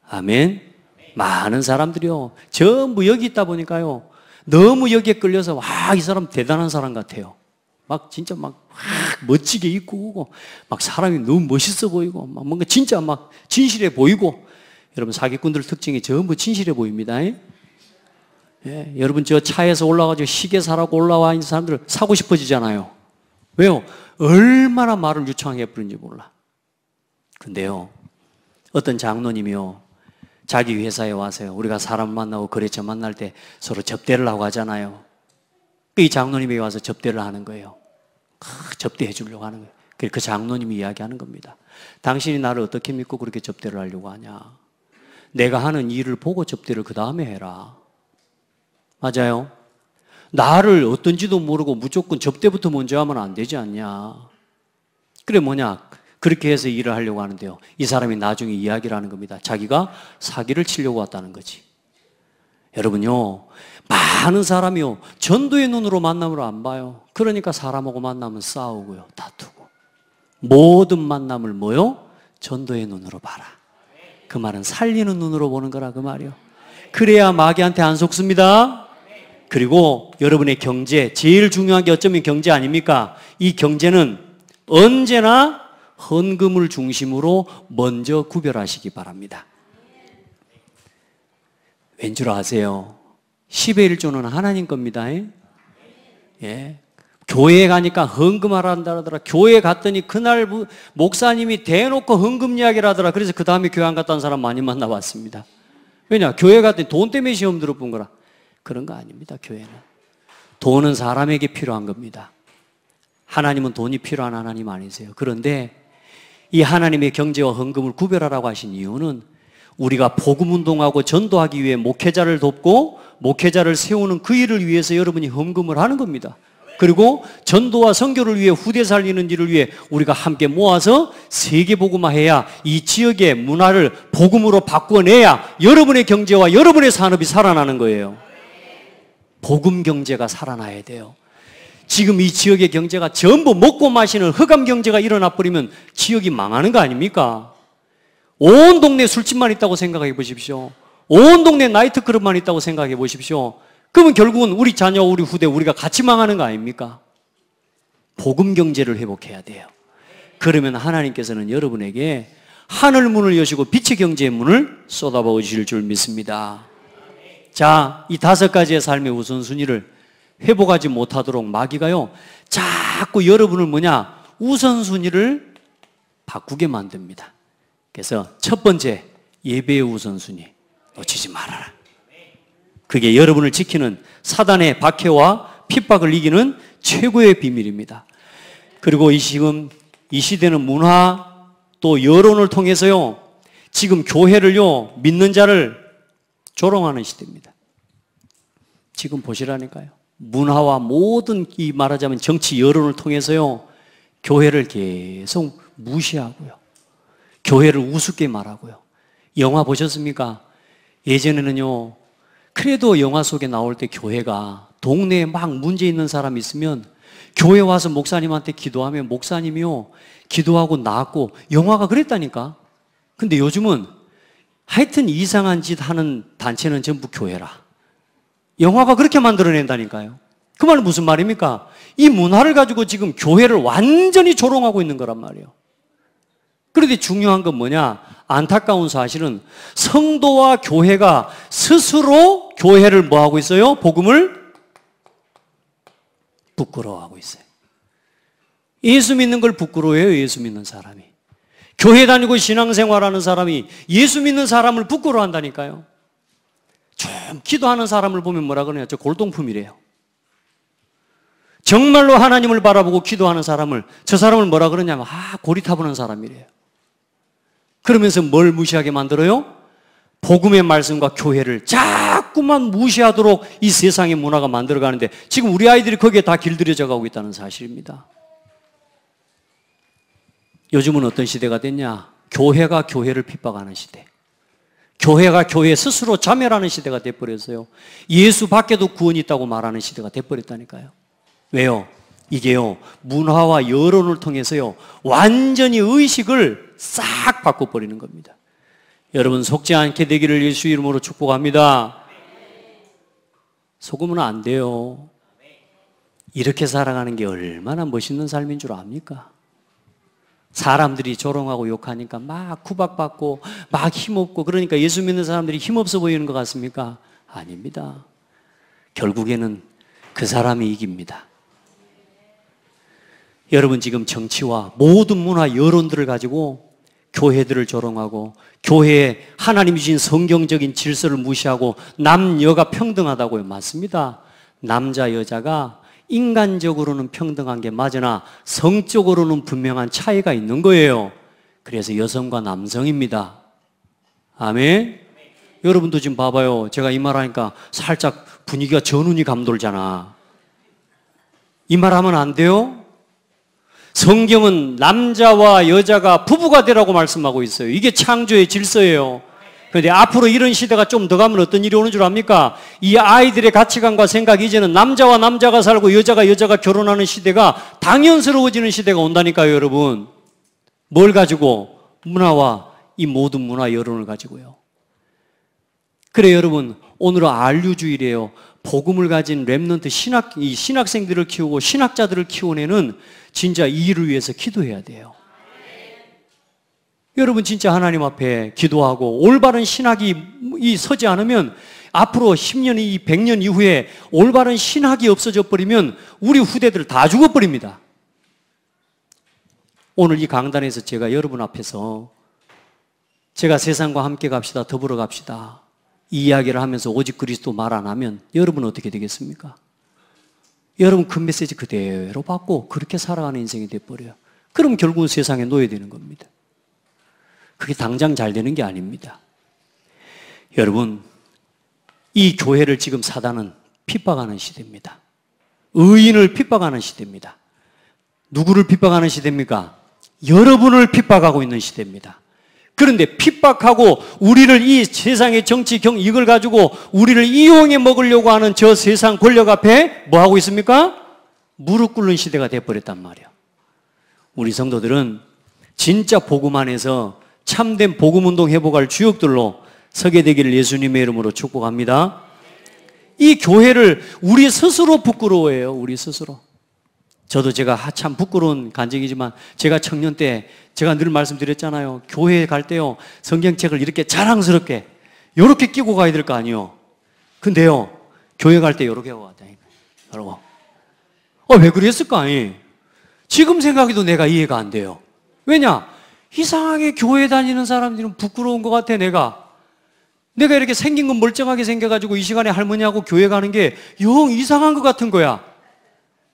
아멘. 많은 사람들이요 전부 여기 있다 보니까요 너무 여기에 끌려서 와, 이 사람 대단한 사람 같아요. 막 진짜 막 멋지게 입고 오고 막 사람이 너무 멋있어 보이고 막 뭔가 진짜 막 진실해 보이고. 여러분 사기꾼들 특징이 전부 진실해 보입니다. 예, 여러분 저 차에서 올라가지고 시계 사라고 올라와 있는 사람들 사고 싶어지잖아요. 왜요? 얼마나 말을 유창하게 부른지 몰라. 근데요 어떤 장로님이요 자기 회사에 와서요 우리가 사람 만나고 거래처 만날 때 서로 접대를 하고 하잖아요. 이 장로님이 와서 접대를 하는 거예요. 접대해 주려고 하는 거예요. 그 장로님이 이야기하는 겁니다. 당신이 나를 어떻게 믿고 그렇게 접대를 하려고 하냐? 내가 하는 일을 보고 접대를 그 다음에 해라. 맞아요? 나를 어떤지도 모르고 무조건 접대부터 먼저 하면 안 되지 않냐? 그래 뭐냐? 그렇게 해서 일을 하려고 하는데요. 이 사람이 나중에 이야기를 하는 겁니다. 자기가 사기를 치려고 왔다는 거지. 여러분요, 많은 사람이요, 전도의 눈으로 만남을 안 봐요. 그러니까 사람하고 만나면 싸우고요, 다투고. 모든 만남을 뭐요? 전도의 눈으로 봐라. 그 말은 살리는 눈으로 보는 거라 그 말이요. 그래야 마귀한테 안 속습니다. 그리고 여러분의 경제, 제일 중요한 게 어쩌면 경제 아닙니까? 이 경제는 언제나 헌금을 중심으로 먼저 구별하시기 바랍니다. 왠 줄 아세요? 10의 1조는 하나님 겁니다. 예. 교회에 가니까 헌금하라 한다더라. 교회에 갔더니 그날 목사님이 대놓고 헌금 이야기를 하더라. 그래서 그 다음에 교회 안 갔다는 사람 많이 만나봤습니다. 왜냐? 교회 갔더니 돈 때문에 시험 들어본 거라. 그런 거 아닙니다. 교회는. 돈은 사람에게 필요한 겁니다. 하나님은 돈이 필요한 하나님 아니세요. 그런데 이 하나님의 경제와 헌금을 구별하라고 하신 이유는 우리가 복음운동하고 전도하기 위해 목회자를 돕고 목회자를 세우는 그 일을 위해서 여러분이 헌금을 하는 겁니다. 그리고 전도와 선교를 위해 후대 살리는 일을 위해 우리가 함께 모아서 세계복음화해야 이 지역의 문화를 복음으로 바꿔내야 여러분의 경제와 여러분의 산업이 살아나는 거예요. 복음 경제가 살아나야 돼요. 지금 이 지역의 경제가 전부 먹고 마시는 흑암 경제가 일어나 버리면 지역이 망하는 거 아닙니까? 온 동네 술집만 있다고 생각해 보십시오. 온 동네 나이트클럽만 있다고 생각해 보십시오. 그러면 결국은 우리 자녀, 우리 후대, 우리가 같이 망하는 거 아닙니까? 복음 경제를 회복해야 돼요. 그러면 하나님께서는 여러분에게 하늘 문을 여시고 빛의 경제의 문을 쏟아부어 주실 줄 믿습니다. 자, 이 5가지의 삶의 우선순위를 회복하지 못하도록 마귀가요, 자꾸 여러분을 우선순위를 바꾸게 만듭니다. 그래서 첫 번째, 예배의 우선순위 놓치지 말아라. 그게 여러분을 지키는 사단의 박해와 핍박을 이기는 최고의 비밀입니다. 그리고 지금 이 시대는 문화 또 여론을 통해서요, 지금 교회를요, 믿는 자를 조롱하는 시대입니다. 지금 보시라니까요. 문화와 모든 이 말하자면 정치 여론을 통해서요, 교회를 계속 무시하고요, 교회를 우습게 말하고요. 영화 보셨습니까? 예전에는요, 그래도 영화 속에 나올 때 교회가 동네에 막 문제 있는 사람 있으면 교회 와서 목사님한테 기도하면 목사님이요, 기도하고 나았고 영화가 그랬다니까. 근데 요즘은 하여튼 이상한 짓 하는 단체는 전부 교회라. 영화가 그렇게 만들어낸다니까요. 그 말은 무슨 말입니까? 이 문화를 가지고 지금 교회를 완전히 조롱하고 있는 거란 말이에요. 그런데 중요한 건 뭐냐? 안타까운 사실은 성도와 교회가 스스로 교회를 뭐하고 있어요? 복음을 부끄러워하고 있어요. 예수 믿는 걸 부끄러워해요, 예수 믿는 사람이. 교회 다니고 신앙생활하는 사람이 예수 믿는 사람을 부끄러워한다니까요. 좀 기도하는 사람을 보면 뭐라 그러냐? 저 골동품이래요. 정말로 하나님을 바라보고 기도하는 사람을, 저 사람을 뭐라 그러냐면 고리타분한 사람이래요. 그러면서 뭘 무시하게 만들어요? 복음의 말씀과 교회를 자꾸만 무시하도록 이 세상의 문화가 만들어가는데 지금 우리 아이들이 거기에 다 길들여져 가고 있다는 사실입니다. 요즘은 어떤 시대가 됐냐? 교회가 교회를 핍박하는 시대. 교회가 교회 스스로 자멸하는 시대가 돼버렸어요. 예수 밖에도 구원이 있다고 말하는 시대가 돼버렸다니까요. 왜요? 이게요, 문화와 여론을 통해서요, 완전히 의식을 싹 바꿔버리는 겁니다. 여러분, 속지 않게 되기를 예수 이름으로 축복합니다. 속으면 안 돼요. 이렇게 살아가는 게 얼마나 멋있는 삶인 줄 압니까? 사람들이 조롱하고 욕하니까 막 구박받고 막 힘없고, 그러니까 예수 믿는 사람들이 힘없어 보이는 것 같습니까? 아닙니다. 결국에는 그 사람이 이깁니다. 여러분, 지금 정치와 모든 문화 여론들을 가지고 교회들을 조롱하고 교회에 하나님이 주신 성경적인 질서를 무시하고 남녀가 평등하다고요. 맞습니다. 남자 여자가 인간적으로는 평등한 게 맞으나 성적으로는 분명한 차이가 있는 거예요. 그래서 여성과 남성입니다. 아멘. 여러분도 지금 봐봐요. 제가 이 말하니까 살짝 분위기가 전운이 감돌잖아. 이 말하면 안 돼요? 성경은 남자와 여자가 부부가 되라고 말씀하고 있어요. 이게 창조의 질서예요. 그런데 앞으로 이런 시대가 좀 더 가면 어떤 일이 오는 줄 압니까? 이 아이들의 가치관과 생각이 이제는 남자와 남자가 살고 여자가 결혼하는 시대가 당연스러워지는 시대가 온다니까요, 여러분. 뭘 가지고? 문화와 이 모든 문화 여론을 가지고요. 그래, 여러분, 오늘은 안류주의래요. 복음을 가진 렘넌트 이 신학생들을 키우고 신학자들을 키워내는 진짜 이 일을 위해서 기도해야 돼요. 여러분, 진짜 하나님 앞에 기도하고 올바른 신학이 서지 않으면 앞으로 10년, 100년 이후에 올바른 신학이 없어져 버리면 우리 후대들 다 죽어버립니다. 오늘 이 강단에서 제가 여러분 앞에서 제가 세상과 함께 갑시다, 더불어 갑시다, 이 이야기를 하면서 오직 그리스도 말 안 하면 여러분은 어떻게 되겠습니까? 여러분 그 메시지 그대로 받고 그렇게 살아가는 인생이 돼버려요. 그럼 결국은 세상에 놓여야 되는 겁니다. 그게 당장 잘 되는 게 아닙니다. 여러분, 이 교회를 지금 사단은 핍박하는 시대입니다. 의인을 핍박하는 시대입니다. 누구를 핍박하는 시대입니까? 여러분을 핍박하고 있는 시대입니다. 그런데 핍박하고 우리를 이 세상의 정치, 이걸 가지고 우리를 이용해 먹으려고 하는 저 세상 권력 앞에 뭐 하고 있습니까? 무릎 꿇는 시대가 돼버렸단 말이에요. 우리 성도들은 진짜 복음 안에서 참된 복음운동 회복할 주역들로 서게 되기를 예수님의 이름으로 축복합니다. 이 교회를 우리 스스로 부끄러워해요. 우리 스스로. 저도 제가 참 부끄러운 간증이지만 제가 청년 때 제가 늘 말씀드렸잖아요. 교회에 갈 때요, 성경책을 이렇게 자랑스럽게 이렇게 끼고 가야 될 거 아니에요. 근데요, 교회 갈 때 이렇게 하고 왔다니까. 여러분, 왜 그랬을까? 아니, 지금 생각해도 내가 이해가 안 돼요. 왜냐? 이상하게 교회 다니는 사람들은 부끄러운 것 같아. 내가 이렇게 생긴 건 멀쩡하게 생겨가지고 이 시간에 할머니하고 교회 가는 게 영 이상한 것 같은 거야.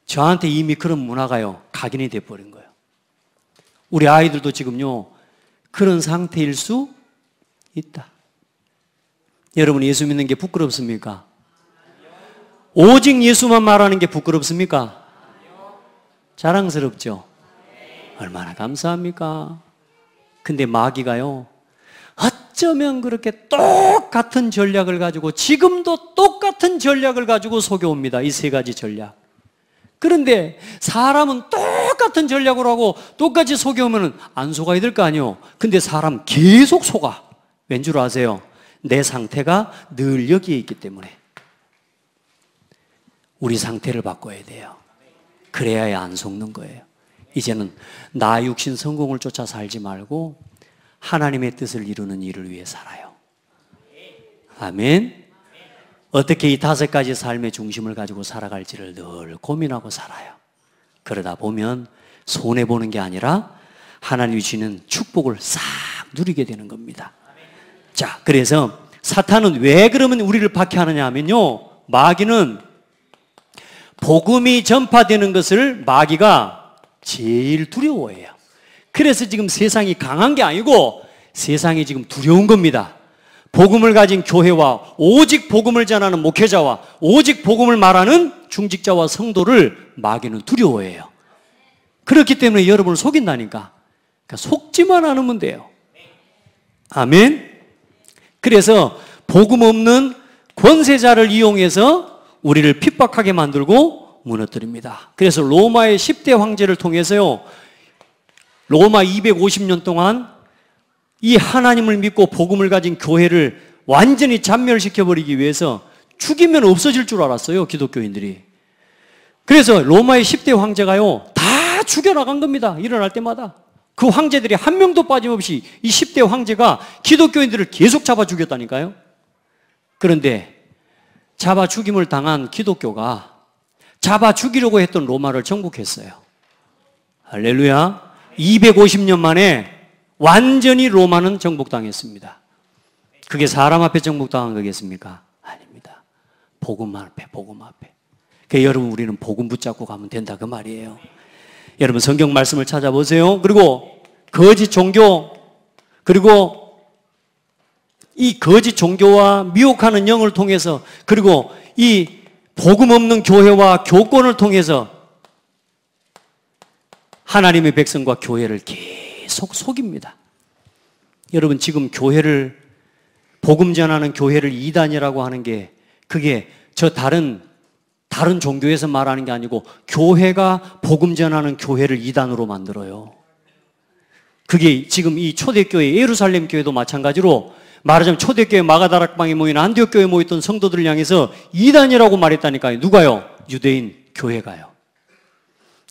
저한테 이미 그런 문화가요, 각인이 돼버린 거예요. 우리 아이들도 지금요, 그런 상태일 수 있다. 여러분, 예수 믿는 게 부끄럽습니까? 오직 예수만 말하는 게 부끄럽습니까? 자랑스럽죠? 얼마나 감사합니까? 근데 마귀가요, 어쩌면 그렇게 똑같은 전략을 가지고, 지금도 똑같은 전략을 가지고 속여옵니다. 이 세 가지 전략. 그런데 사람은 똑같은 전략으로 하고 똑같이 속여오면 안 속아야 될 거 아니에요. 근데 사람 계속 속아. 왠 줄 아세요? 내 상태가 늘 여기에 있기 때문에. 우리 상태를 바꿔야 돼요. 그래야 안 속는 거예요. 이제는 나 육신 성공을 쫓아 살지 말고 하나님의 뜻을 이루는 일을 위해 살아요. 아멘. 어떻게 이 5가지 삶의 중심을 가지고 살아갈지를 늘 고민하고 살아요. 그러다 보면 손해보는 게 아니라 하나님이 주시는 축복을 싹 누리게 되는 겁니다. 자, 그래서 사탄은 왜 그러면 우리를 박해하느냐 하면요, 마귀는 복음이 전파되는 것을 마귀가 제일 두려워해요. 그래서 지금 세상이 강한 게 아니고 세상이 지금 두려운 겁니다. 복음을 가진 교회와 오직 복음을 전하는 목회자와 오직 복음을 말하는 중직자와 성도를 마귀는 두려워해요. 그렇기 때문에 여러분을 속인다니까. 그러니까 속지만 않으면 돼요. 아멘. 그래서 복음 없는 권세자를 이용해서 우리를 핍박하게 만들고 무너뜨립니다. 그래서 로마의 10대 황제를 통해서요, 로마 250년 동안 이 하나님을 믿고 복음을 가진 교회를 완전히 잔멸시켜버리기 위해서 죽이면 없어질 줄 알았어요, 기독교인들이. 그래서 로마의 10대 황제가요, 다 죽여나간 겁니다. 일어날 때마다. 그 황제들이 한 명도 빠짐없이 이 10대 황제가 기독교인들을 계속 잡아 죽였다니까요. 그런데 잡아 죽임을 당한 기독교가 잡아 죽이려고 했던 로마를 정복했어요. 할렐루야. 250년 만에 완전히 로마는 정복당했습니다. 그게 사람 앞에 정복당한 거겠습니까? 아닙니다. 복음 앞에, 복음 앞에. 그러니까 여러분, 우리는 복음 붙잡고 가면 된다, 그 말이에요. 여러분, 성경 말씀을 찾아보세요. 그리고 거짓 종교, 그리고 이 거짓 종교와 미혹하는 영을 통해서, 그리고 이 복음 없는 교회와 교권을 통해서 하나님의 백성과 교회를 계속 속입니다. 여러분, 지금 교회를, 복음 전하는 교회를 이단이라고 하는 게, 그게 저 다른 종교에서 말하는 게 아니고 교회가 복음 전하는 교회를 이단으로 만들어요. 그게 지금 이 초대교회, 예루살렘 교회도 마찬가지로 말하자면 초대교회 마가다락방에 모인 안디옥 교회에 모였던 성도들을 향해서 이단이라고 말했다니까요. 누가요? 유대인 교회가요.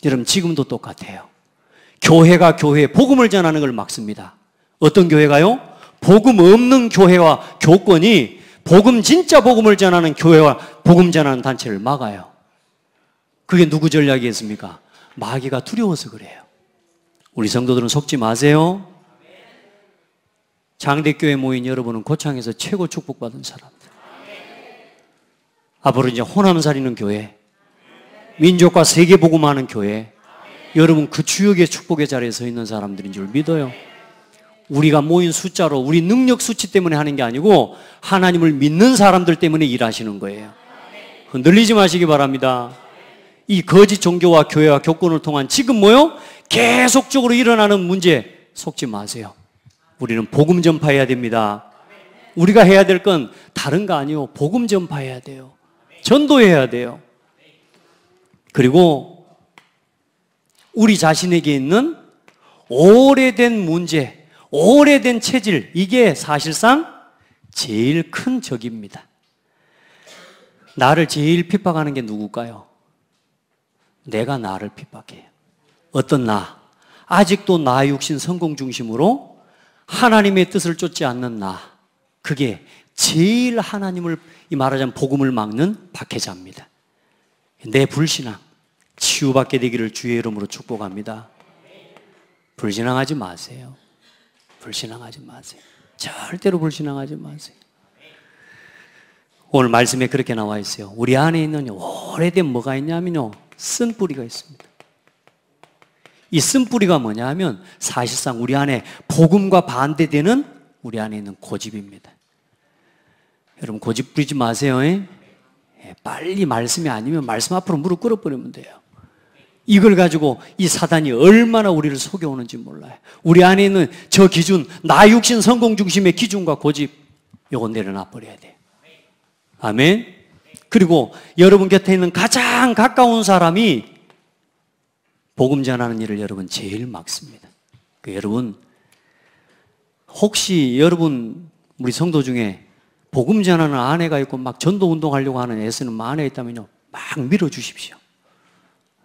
여러분, 지금도 똑같아요. 교회가 교회 복음을 전하는 걸 막습니다. 어떤 교회가요? 복음 없는 교회와 교권이 복음, 진짜 복음을 전하는 교회와 복음 전하는 단체를 막아요. 그게 누구 전략이겠습니까? 마귀가 두려워서 그래요. 우리 성도들은 속지 마세요. 장대교회 모인 여러분은 고창에서 최고 축복받은 사람들. 앞으로 이제 호남 살리는 교회, 민족과 세계 복음하는 교회, 여러분 그 주역의 축복의 자리에 서 있는 사람들인 줄 믿어요. 우리가 모인 숫자로, 우리 능력 수치 때문에 하는 게 아니고 하나님을 믿는 사람들 때문에 일하시는 거예요. 흔들리지 마시기 바랍니다. 이 거짓 종교와 교회와 교권을 통한 지금 뭐요? 계속적으로 일어나는 문제 속지 마세요. 우리는 복음 전파해야 됩니다. 우리가 해야 될 건 다른 거 아니에요. 복음 전파해야 돼요. 전도해야 돼요. 그리고 우리 자신에게 있는 오래된 문제, 오래된 체질, 이게 사실상 제일 큰 적입니다. 나를 제일 핍박하는 게 누굴까요? 내가 나를 핍박해요. 어떤 나? 아직도 나 육신 성공 중심으로 하나님의 뜻을 쫓지 않는 나. 그게 제일 하나님을, 이 말하자면 복음을 막는 박해자입니다. 내 불신앙 치유받게 되기를 주의 이름으로 축복합니다. 불신앙하지 마세요. 불신앙하지 마세요. 절대로 불신앙하지 마세요. 오늘 말씀에 그렇게 나와 있어요. 우리 안에 있는 오래된 뭐가 있냐면요, 쓴뿌리가 있습니다. 이 쓴뿌리가 뭐냐 하면 사실상 우리 안에 복음과 반대되는 우리 안에 있는 고집입니다. 여러분 고집 부리지 마세요. 빨리 말씀이 아니면 말씀 앞으로 무릎 꿇어버리면 돼요. 이걸 가지고 이 사단이 얼마나 우리를 속여오는지 몰라요. 우리 안에 있는 저 기준, 나 육신 성공 중심의 기준과 고집, 요거 내려놔 버려야 돼요. 아멘. 그리고 여러분 곁에 있는 가장 가까운 사람이 복음 전하는 일을 여러분 제일 막습니다. 여러분 혹시 여러분 우리 성도 중에 복음 전하는 아내가 있고 막 전도 운동하려고 하는 애쓰는 아내가 있다면요, 막 밀어주십시오.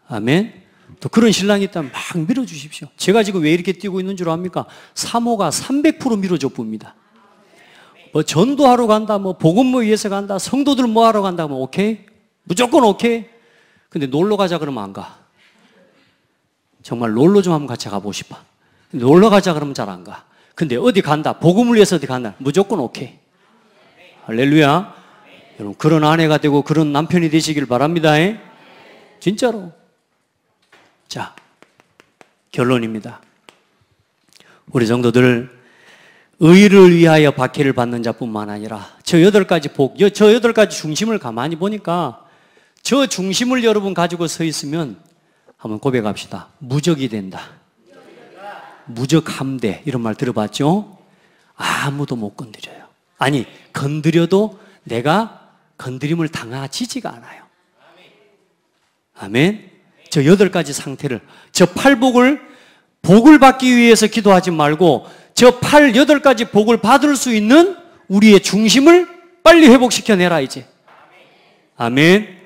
아멘. 또 그런 신랑이 있다면 막 밀어주십시오. 제가 지금 왜 이렇게 뛰고 있는 줄 압니까? 사모가 300% 밀어줘 봅니다. 뭐 전도하러 간다, 뭐 복음을 위해서 간다, 성도들 뭐 하러 간다, 뭐 오케이? 무조건 오케이? 근데 놀러 가자 그러면 안 가. 정말 놀러 좀 한번 같이 가보고 싶어. 놀러 가자 그러면 잘 안 가. 근데 어디 간다, 복음을 위해서 어디 간다, 무조건 오케이. 할렐루야. 여러분, 그런 아내가 되고 그런 남편이 되시길 바랍니다. 진짜로. 자, 결론입니다. 우리 성도들, 의를 위하여 박해를 받는 자뿐만 아니라 저 8가지 복, 저 8가지 중심을 가만히 보니까 저 중심을 여러분 가지고 서 있으면 한번 고백합시다. 무적이 된다. 무적함대, 이런 말 들어봤죠? 아무도 못 건드려요. 아니, 건드려도 내가 건드림을 당하지지가 않아요. 아멘. 저 8가지 상태를, 저 8복을 복을 받기 위해서 기도하지 말고 저 8가지 복을 받을 수 있는 우리의 중심을 빨리 회복시켜내라 이제. 아멘.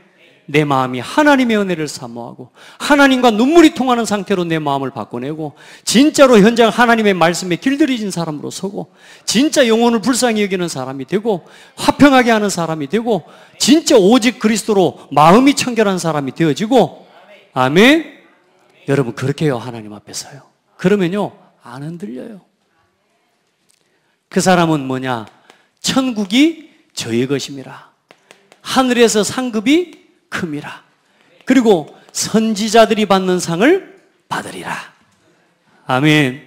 내 마음이 하나님의 은혜를 사모하고 하나님과 눈물이 통하는 상태로 내 마음을 바꿔내고 진짜로 현장 하나님의 말씀에 길들여진 사람으로 서고 진짜 영혼을 불쌍히 여기는 사람이 되고 화평하게 하는 사람이 되고 진짜 오직 그리스도로 마음이 청결한 사람이 되어지고. 아멘. 여러분, 그렇게 해요. 하나님 앞에 서요. 그러면요 안 흔들려요. 그 사람은 뭐냐? 천국이 저의 것임이라. 하늘에서 상급이 큼이라. 그리고 선지자들이 받는 상을 받으리라. 아멘.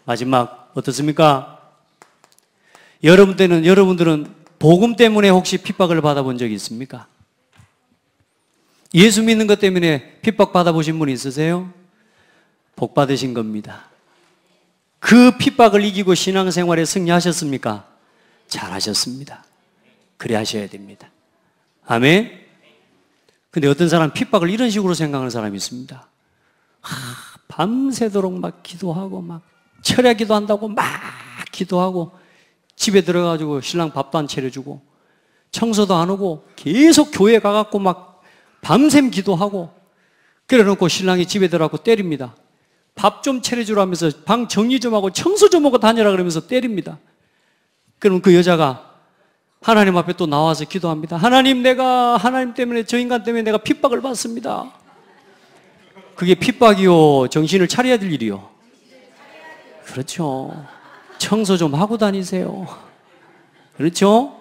마지막 어떻습니까? 여러분들은 복음 때문에 혹시 핍박을 받아본 적이 있습니까? 예수 믿는 것 때문에 핍박 받아보신 분 있으세요? 복 받으신 겁니다. 그 핍박을 이기고 신앙생활에 승리하셨습니까? 잘하셨습니다. 그래 하셔야 됩니다. 아멘. 근데 어떤 사람은 핍박을 이런 식으로 생각하는 사람이 있습니다. 밤새도록 막 기도하고 막 철야 기도한다고 막 기도하고 집에 들어가지고 신랑 밥도 안 차려주고 청소도 안 하고 계속 교회 가갖고 막 밤샘 기도하고 그래 놓고 신랑이 집에 들어가고 때립니다. 밥 좀 차려주라면서 방 정리 좀 하고 청소 좀 하고 다니라 그러면서 때립니다. 그럼 그 여자가 하나님 앞에 또 나와서 기도합니다. 하나님, 내가 하나님 때문에, 저 인간 때문에 내가 핍박을 받습니다. 그게 핍박이요, 정신을 차려야 될 일이요. 그렇죠. 청소 좀 하고 다니세요. 그렇죠?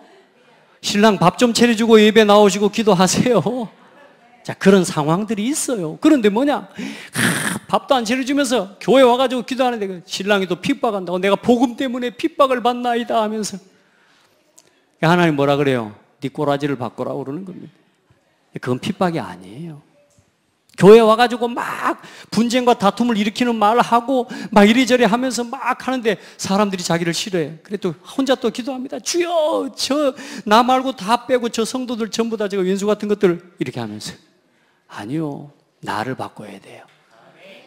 신랑 밥 좀 차려주고 예배 나오시고 기도하세요. 자, 그런 상황들이 있어요. 그런데 뭐냐? 밥도 안 차려주면서 교회 와가지고 기도하는데 신랑이 또 핍박한다고, 내가 복음 때문에 핍박을 받나이다 하면서. 하나님 뭐라 그래요? 네 꼬라지를 바꿔라 그러는 겁니다. 그건 핍박이 아니에요. 교회 와가지고 막 분쟁과 다툼을 일으키는 말을 하고 막 이리저리 하면서 막 하는데 사람들이 자기를 싫어해. 그래 또 혼자 또 기도합니다. 주여, 나 말고 다 빼고 저 성도들 전부 다 제가 왼수 같은 것들 이렇게 하면서. 아니요, 나를 바꿔야 돼요.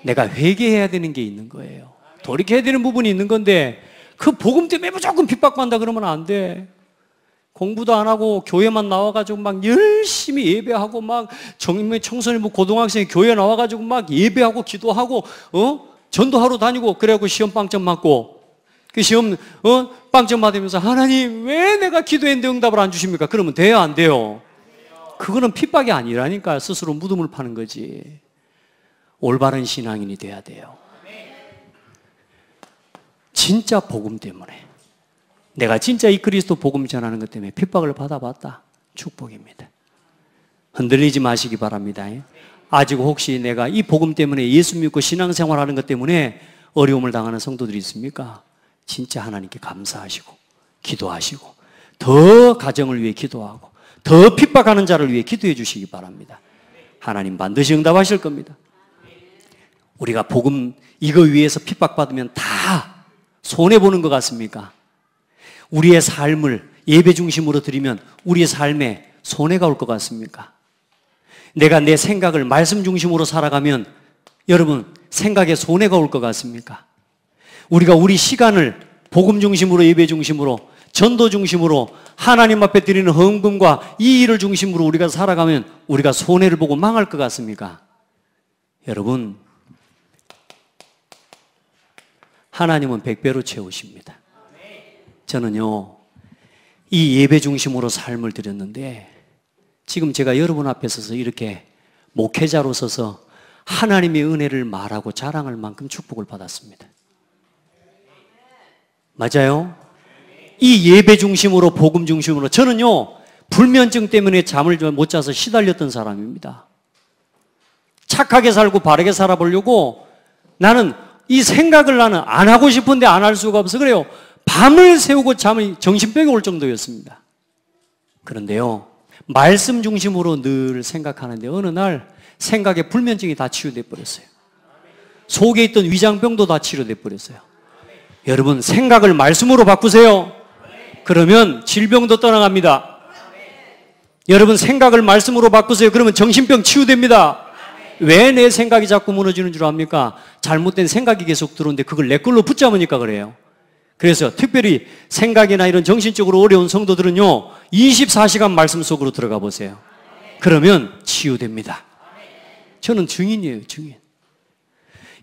내가 회개해야 되는 게 있는 거예요. 돌이켜야 되는 부분이 있는 건데 그 복음 때문에 무조건 핍박받는다 그러면 안 돼. 공부도 안 하고 교회만 나와가지고 막 열심히 예배하고 막 청소년 뭐 고등학생이 교회 나와가지고 막 예배하고 기도하고 전도하러 다니고 그래갖고 시험 빵점 맞고 그 시험 빵점 맞으면서 하나님 왜 내가 기도했는데 응답을 안 주십니까? 그러면 돼요, 안 돼요? 그거는 핍박이 아니라니까. 스스로 무덤을 파는 거지. 올바른 신앙인이 돼야 돼요. 진짜 복음 때문에, 내가 진짜 이 그리스도 복음 전하는 것 때문에 핍박을 받아봤다. 축복입니다. 흔들리지 마시기 바랍니다. 아직 혹시 내가 이 복음 때문에 예수 믿고 신앙생활하는 것 때문에 어려움을 당하는 성도들이 있습니까? 진짜 하나님께 감사하시고 기도하시고 더 가정을 위해 기도하고 더 핍박하는 자를 위해 기도해 주시기 바랍니다. 하나님 반드시 응답하실 겁니다. 우리가 복음 이거 위해서 핍박받으면 다 손해보는 것 같습니까? 우리의 삶을 예배 중심으로 드리면 우리의 삶에 손해가 올 것 같습니까? 내가 내 생각을 말씀 중심으로 살아가면 여러분 생각에 손해가 올 것 같습니까? 우리가 우리 시간을 복음 중심으로 예배 중심으로 전도 중심으로 하나님 앞에 드리는 헌금과 이 일을 중심으로 우리가 살아가면 우리가 손해를 보고 망할 것 같습니까? 여러분, 하나님은 100배로 채우십니다. 저는요, 이 예배 중심으로 삶을 드렸는데 지금 제가 여러분 앞에 서서 이렇게 목회자로 서서 하나님의 은혜를 말하고 자랑할 만큼 축복을 받았습니다. 맞아요? 이 예배 중심으로, 복음 중심으로. 저는요, 불면증 때문에 잠을 못 자서 시달렸던 사람입니다. 착하게 살고 바르게 살아보려고 나는 이 생각을 나는 안 하고 싶은데 안 할 수가 없어. 그래요. 밤을 새우고 잠이 정신병이 올 정도였습니다. 그런데요, 말씀 중심으로 늘 생각하는데 어느 날 생각의 불면증이 다 치유돼 버렸어요. 속에 있던 위장병도 다 치료돼 버렸어요. 여러분, 생각을 말씀으로 바꾸세요. 그러면 질병도 떠나갑니다. 여러분, 생각을 말씀으로 바꾸세요. 그러면 정신병 치유됩니다. 왜 내 생각이 자꾸 무너지는 줄 압니까? 잘못된 생각이 계속 들어오는데 그걸 내 걸로 붙잡으니까 그래요. 그래서 특별히 생각이나 이런 정신적으로 어려운 성도들은요, 24시간 말씀 속으로 들어가 보세요. 그러면 치유됩니다. 저는 증인이에요, 증인.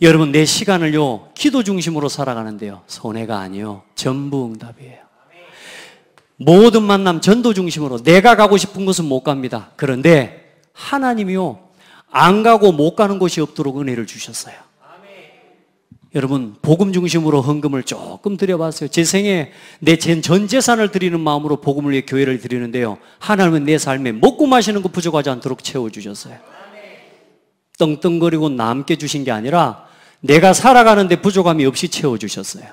여러분, 내 시간을요, 기도 중심으로 살아가는데요, 손해가 아니에요. 전부 응답이에요. 모든 만남 전도 중심으로 내가 가고 싶은 곳은 못 갑니다. 그런데 하나님이요, 안 가고 못 가는 곳이 없도록 은혜를 주셨어요. 여러분, 복음 중심으로 헌금을 조금 드려봤어요. 제 생에 내 전 재산을 드리는 마음으로 복음을 위해 교회를 드리는데요, 하나님은 내 삶에 먹고 마시는 거 부족하지 않도록 채워주셨어요. 떵떵거리고 남게 주신 게 아니라 내가 살아가는데 부족함이 없이 채워주셨어요.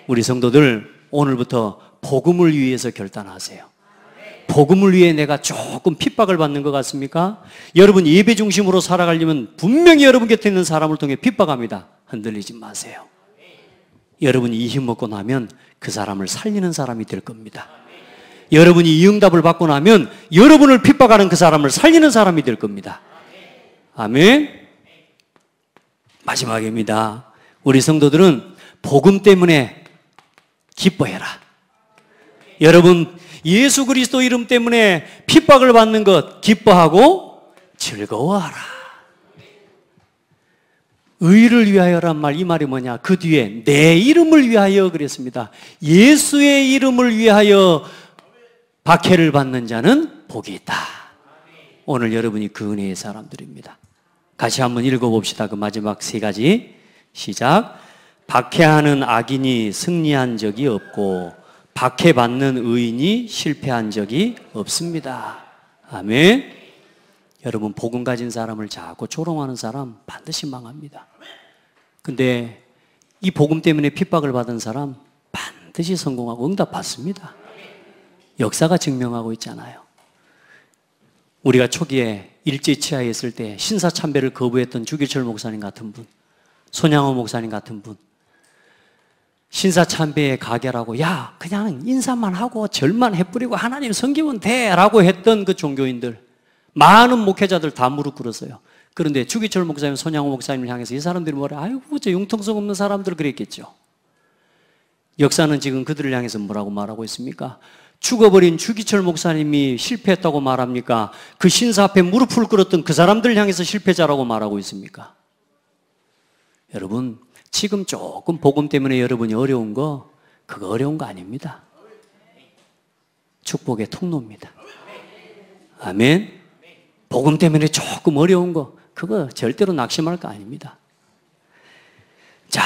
우리 성도들, 오늘부터 복음을 위해서 결단하세요. 복음을 위해 내가 조금 핍박을 받는 것 같습니까? 여러분, 예배 중심으로 살아가려면 분명히 여러분 곁에 있는 사람을 통해 핍박합니다. 흔들리지 마세요. 여러분이 이 힘 먹고 나면 그 사람을 살리는 사람이 될 겁니다. 여러분이 이 응답을 받고 나면 여러분을 핍박하는 그 사람을 살리는 사람이 될 겁니다. 아멘. 마지막입니다. 우리 성도들은 복음 때문에 기뻐해라. 여러분, 예수 그리스도 이름 때문에 핍박을 받는 것 기뻐하고 즐거워하라. 의를 위하여란 말, 이 말이 뭐냐? 그 뒤에 내 이름을 위하여 그랬습니다. 예수의 이름을 위하여 박해를 받는 자는 복이 있다. 오늘 여러분이 그 은혜의 사람들입니다. 같이 한번 읽어봅시다. 그 마지막 세 가지. 시작. 박해하는 악인이 승리한 적이 없고 박해받는 의인이 실패한 적이 없습니다. 아멘. 여러분, 복음 가진 사람을 자꾸 조롱하는 사람 반드시 망합니다. 근데 이 복음 때문에 핍박을 받은 사람 반드시 성공하고 응답받습니다. 역사가 증명하고 있잖아요. 우리가 초기에 일제치하에 있을 때 신사참배를 거부했던 주기철 목사님 같은 분, 손양호 목사님 같은 분, 신사참배에 가결하고 야, 그냥 인사만 하고 절만 해뿌리고 하나님 섬기면 돼 라고 했던 그 종교인들, 많은 목회자들 다 무릎 꿇었어요. 그런데 주기철 목사님, 손양호 목사님을 향해서 이 사람들이 뭐래? 아이고, 저 융통성 없는 사람들 그랬겠죠. 역사는 지금 그들을 향해서 뭐라고 말하고 있습니까? 죽어버린 주기철 목사님이 실패했다고 말합니까? 그 신사 앞에 무릎을 꿇었던 그 사람들 향해서 실패자라고 말하고 있습니까? 여러분, 지금 조금 복음 때문에 여러분이 어려운 거, 그거 어려운 거 아닙니다. 축복의 통로입니다. 아멘. 복음 때문에 조금 어려운 거, 그거 절대로 낙심할 거 아닙니다. 자,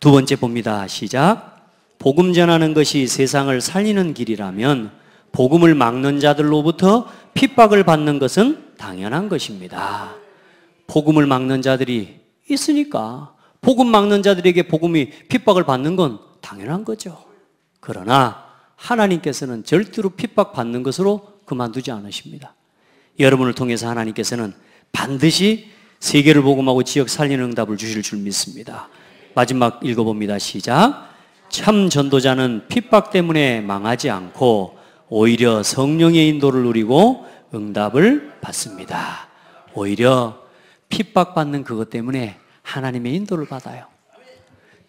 두 번째 봅니다. 시작. 복음 전하는 것이 세상을 살리는 길이라면 복음을 막는 자들로부터 핍박을 받는 것은 당연한 것입니다. 복음을 막는 자들이 있으니까 복음 막는 자들에게 복음이 핍박을 받는 건 당연한 거죠. 그러나 하나님께서는 절대로 핍박받는 것으로 그만두지 않으십니다. 여러분을 통해서 하나님께서는 반드시 세계를 복음하고 지역 살리는 응답을 주실 줄 믿습니다. 마지막 읽어봅니다. 시작. 참 전도자는 핍박 때문에 망하지 않고 오히려 성령의 인도를 누리고 응답을 받습니다. 오히려 핍박받는 그것 때문에 하나님의 인도를 받아요.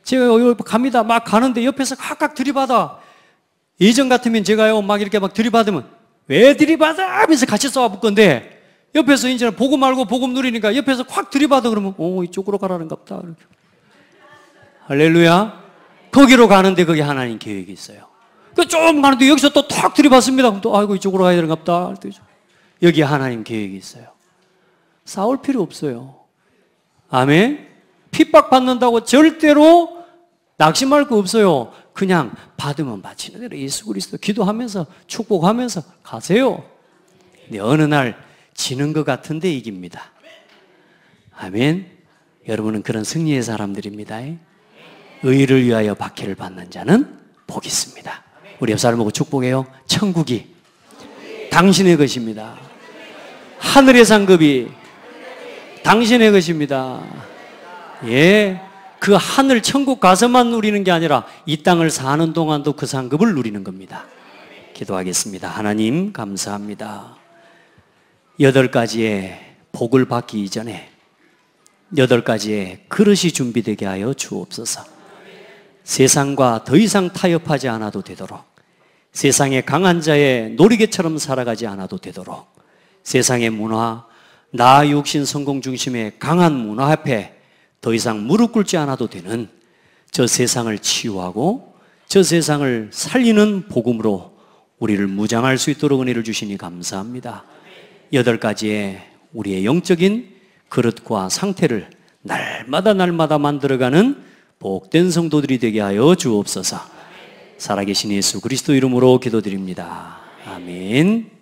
제가 여기 갑니다. 막 가는데 옆에서 각각 들이받아. 예전 같으면 제가요, 막 이렇게 막 들이받으면, 왜 들이받아? 하면서 같이 싸워볼 건데, 옆에서 이제는 복음 알고 복음 누리니까 옆에서 확 들이받아 그러면, 이쪽으로 가라는 갑다. 이렇게. 할렐루야. 거기로 가는데 거기 하나님 계획이 있어요. 좀 가는데 여기서 또 탁 들이받습니다. 그럼 또, 아이고, 이쪽으로 가야 되는 갑다. 여기 하나님 계획이 있어요. 싸울 필요 없어요. 아멘. 핍박받는다고 절대로 낙심할 거 없어요. 그냥 받으면 바치는 대로 예수 그리스도 기도하면서 축복하면서 가세요. 근데 어느 날 지는 것 같은데 이깁니다. 아멘. 여러분은 그런 승리의 사람들입니다. 의를 위하여 박해를 받는 자는 복이 있습니다. 우리 옆 사람 보고 축복해요. 천국이 당신의 것입니다. 하늘의 상급이 당신의 것입니다. 예, 그 하늘 천국 가서만 누리는 게 아니라 이 땅을 사는 동안도 그 상급을 누리는 겁니다. 기도하겠습니다. 하나님 감사합니다. 8가지의 복을 받기 이전에 8가지의 그릇이 준비되게 하여 주옵소서. 세상과 더 이상 타협하지 않아도 되도록, 세상의 강한 자의 놀이개처럼 살아가지 않아도 되도록, 세상의 문화, 나 육신 성공 중심의 강한 문화 앞에 더 이상 무릎 꿇지 않아도 되는 저 세상을 치유하고 저 세상을 살리는 복음으로 우리를 무장할 수 있도록 은혜를 주시니 감사합니다. 8가지의 우리의 영적인 그릇과 상태를 날마다 만들어가는 복된 성도들이 되게 하여 주옵소서. 살아계신 예수 그리스도 이름으로 기도드립니다. 아멘.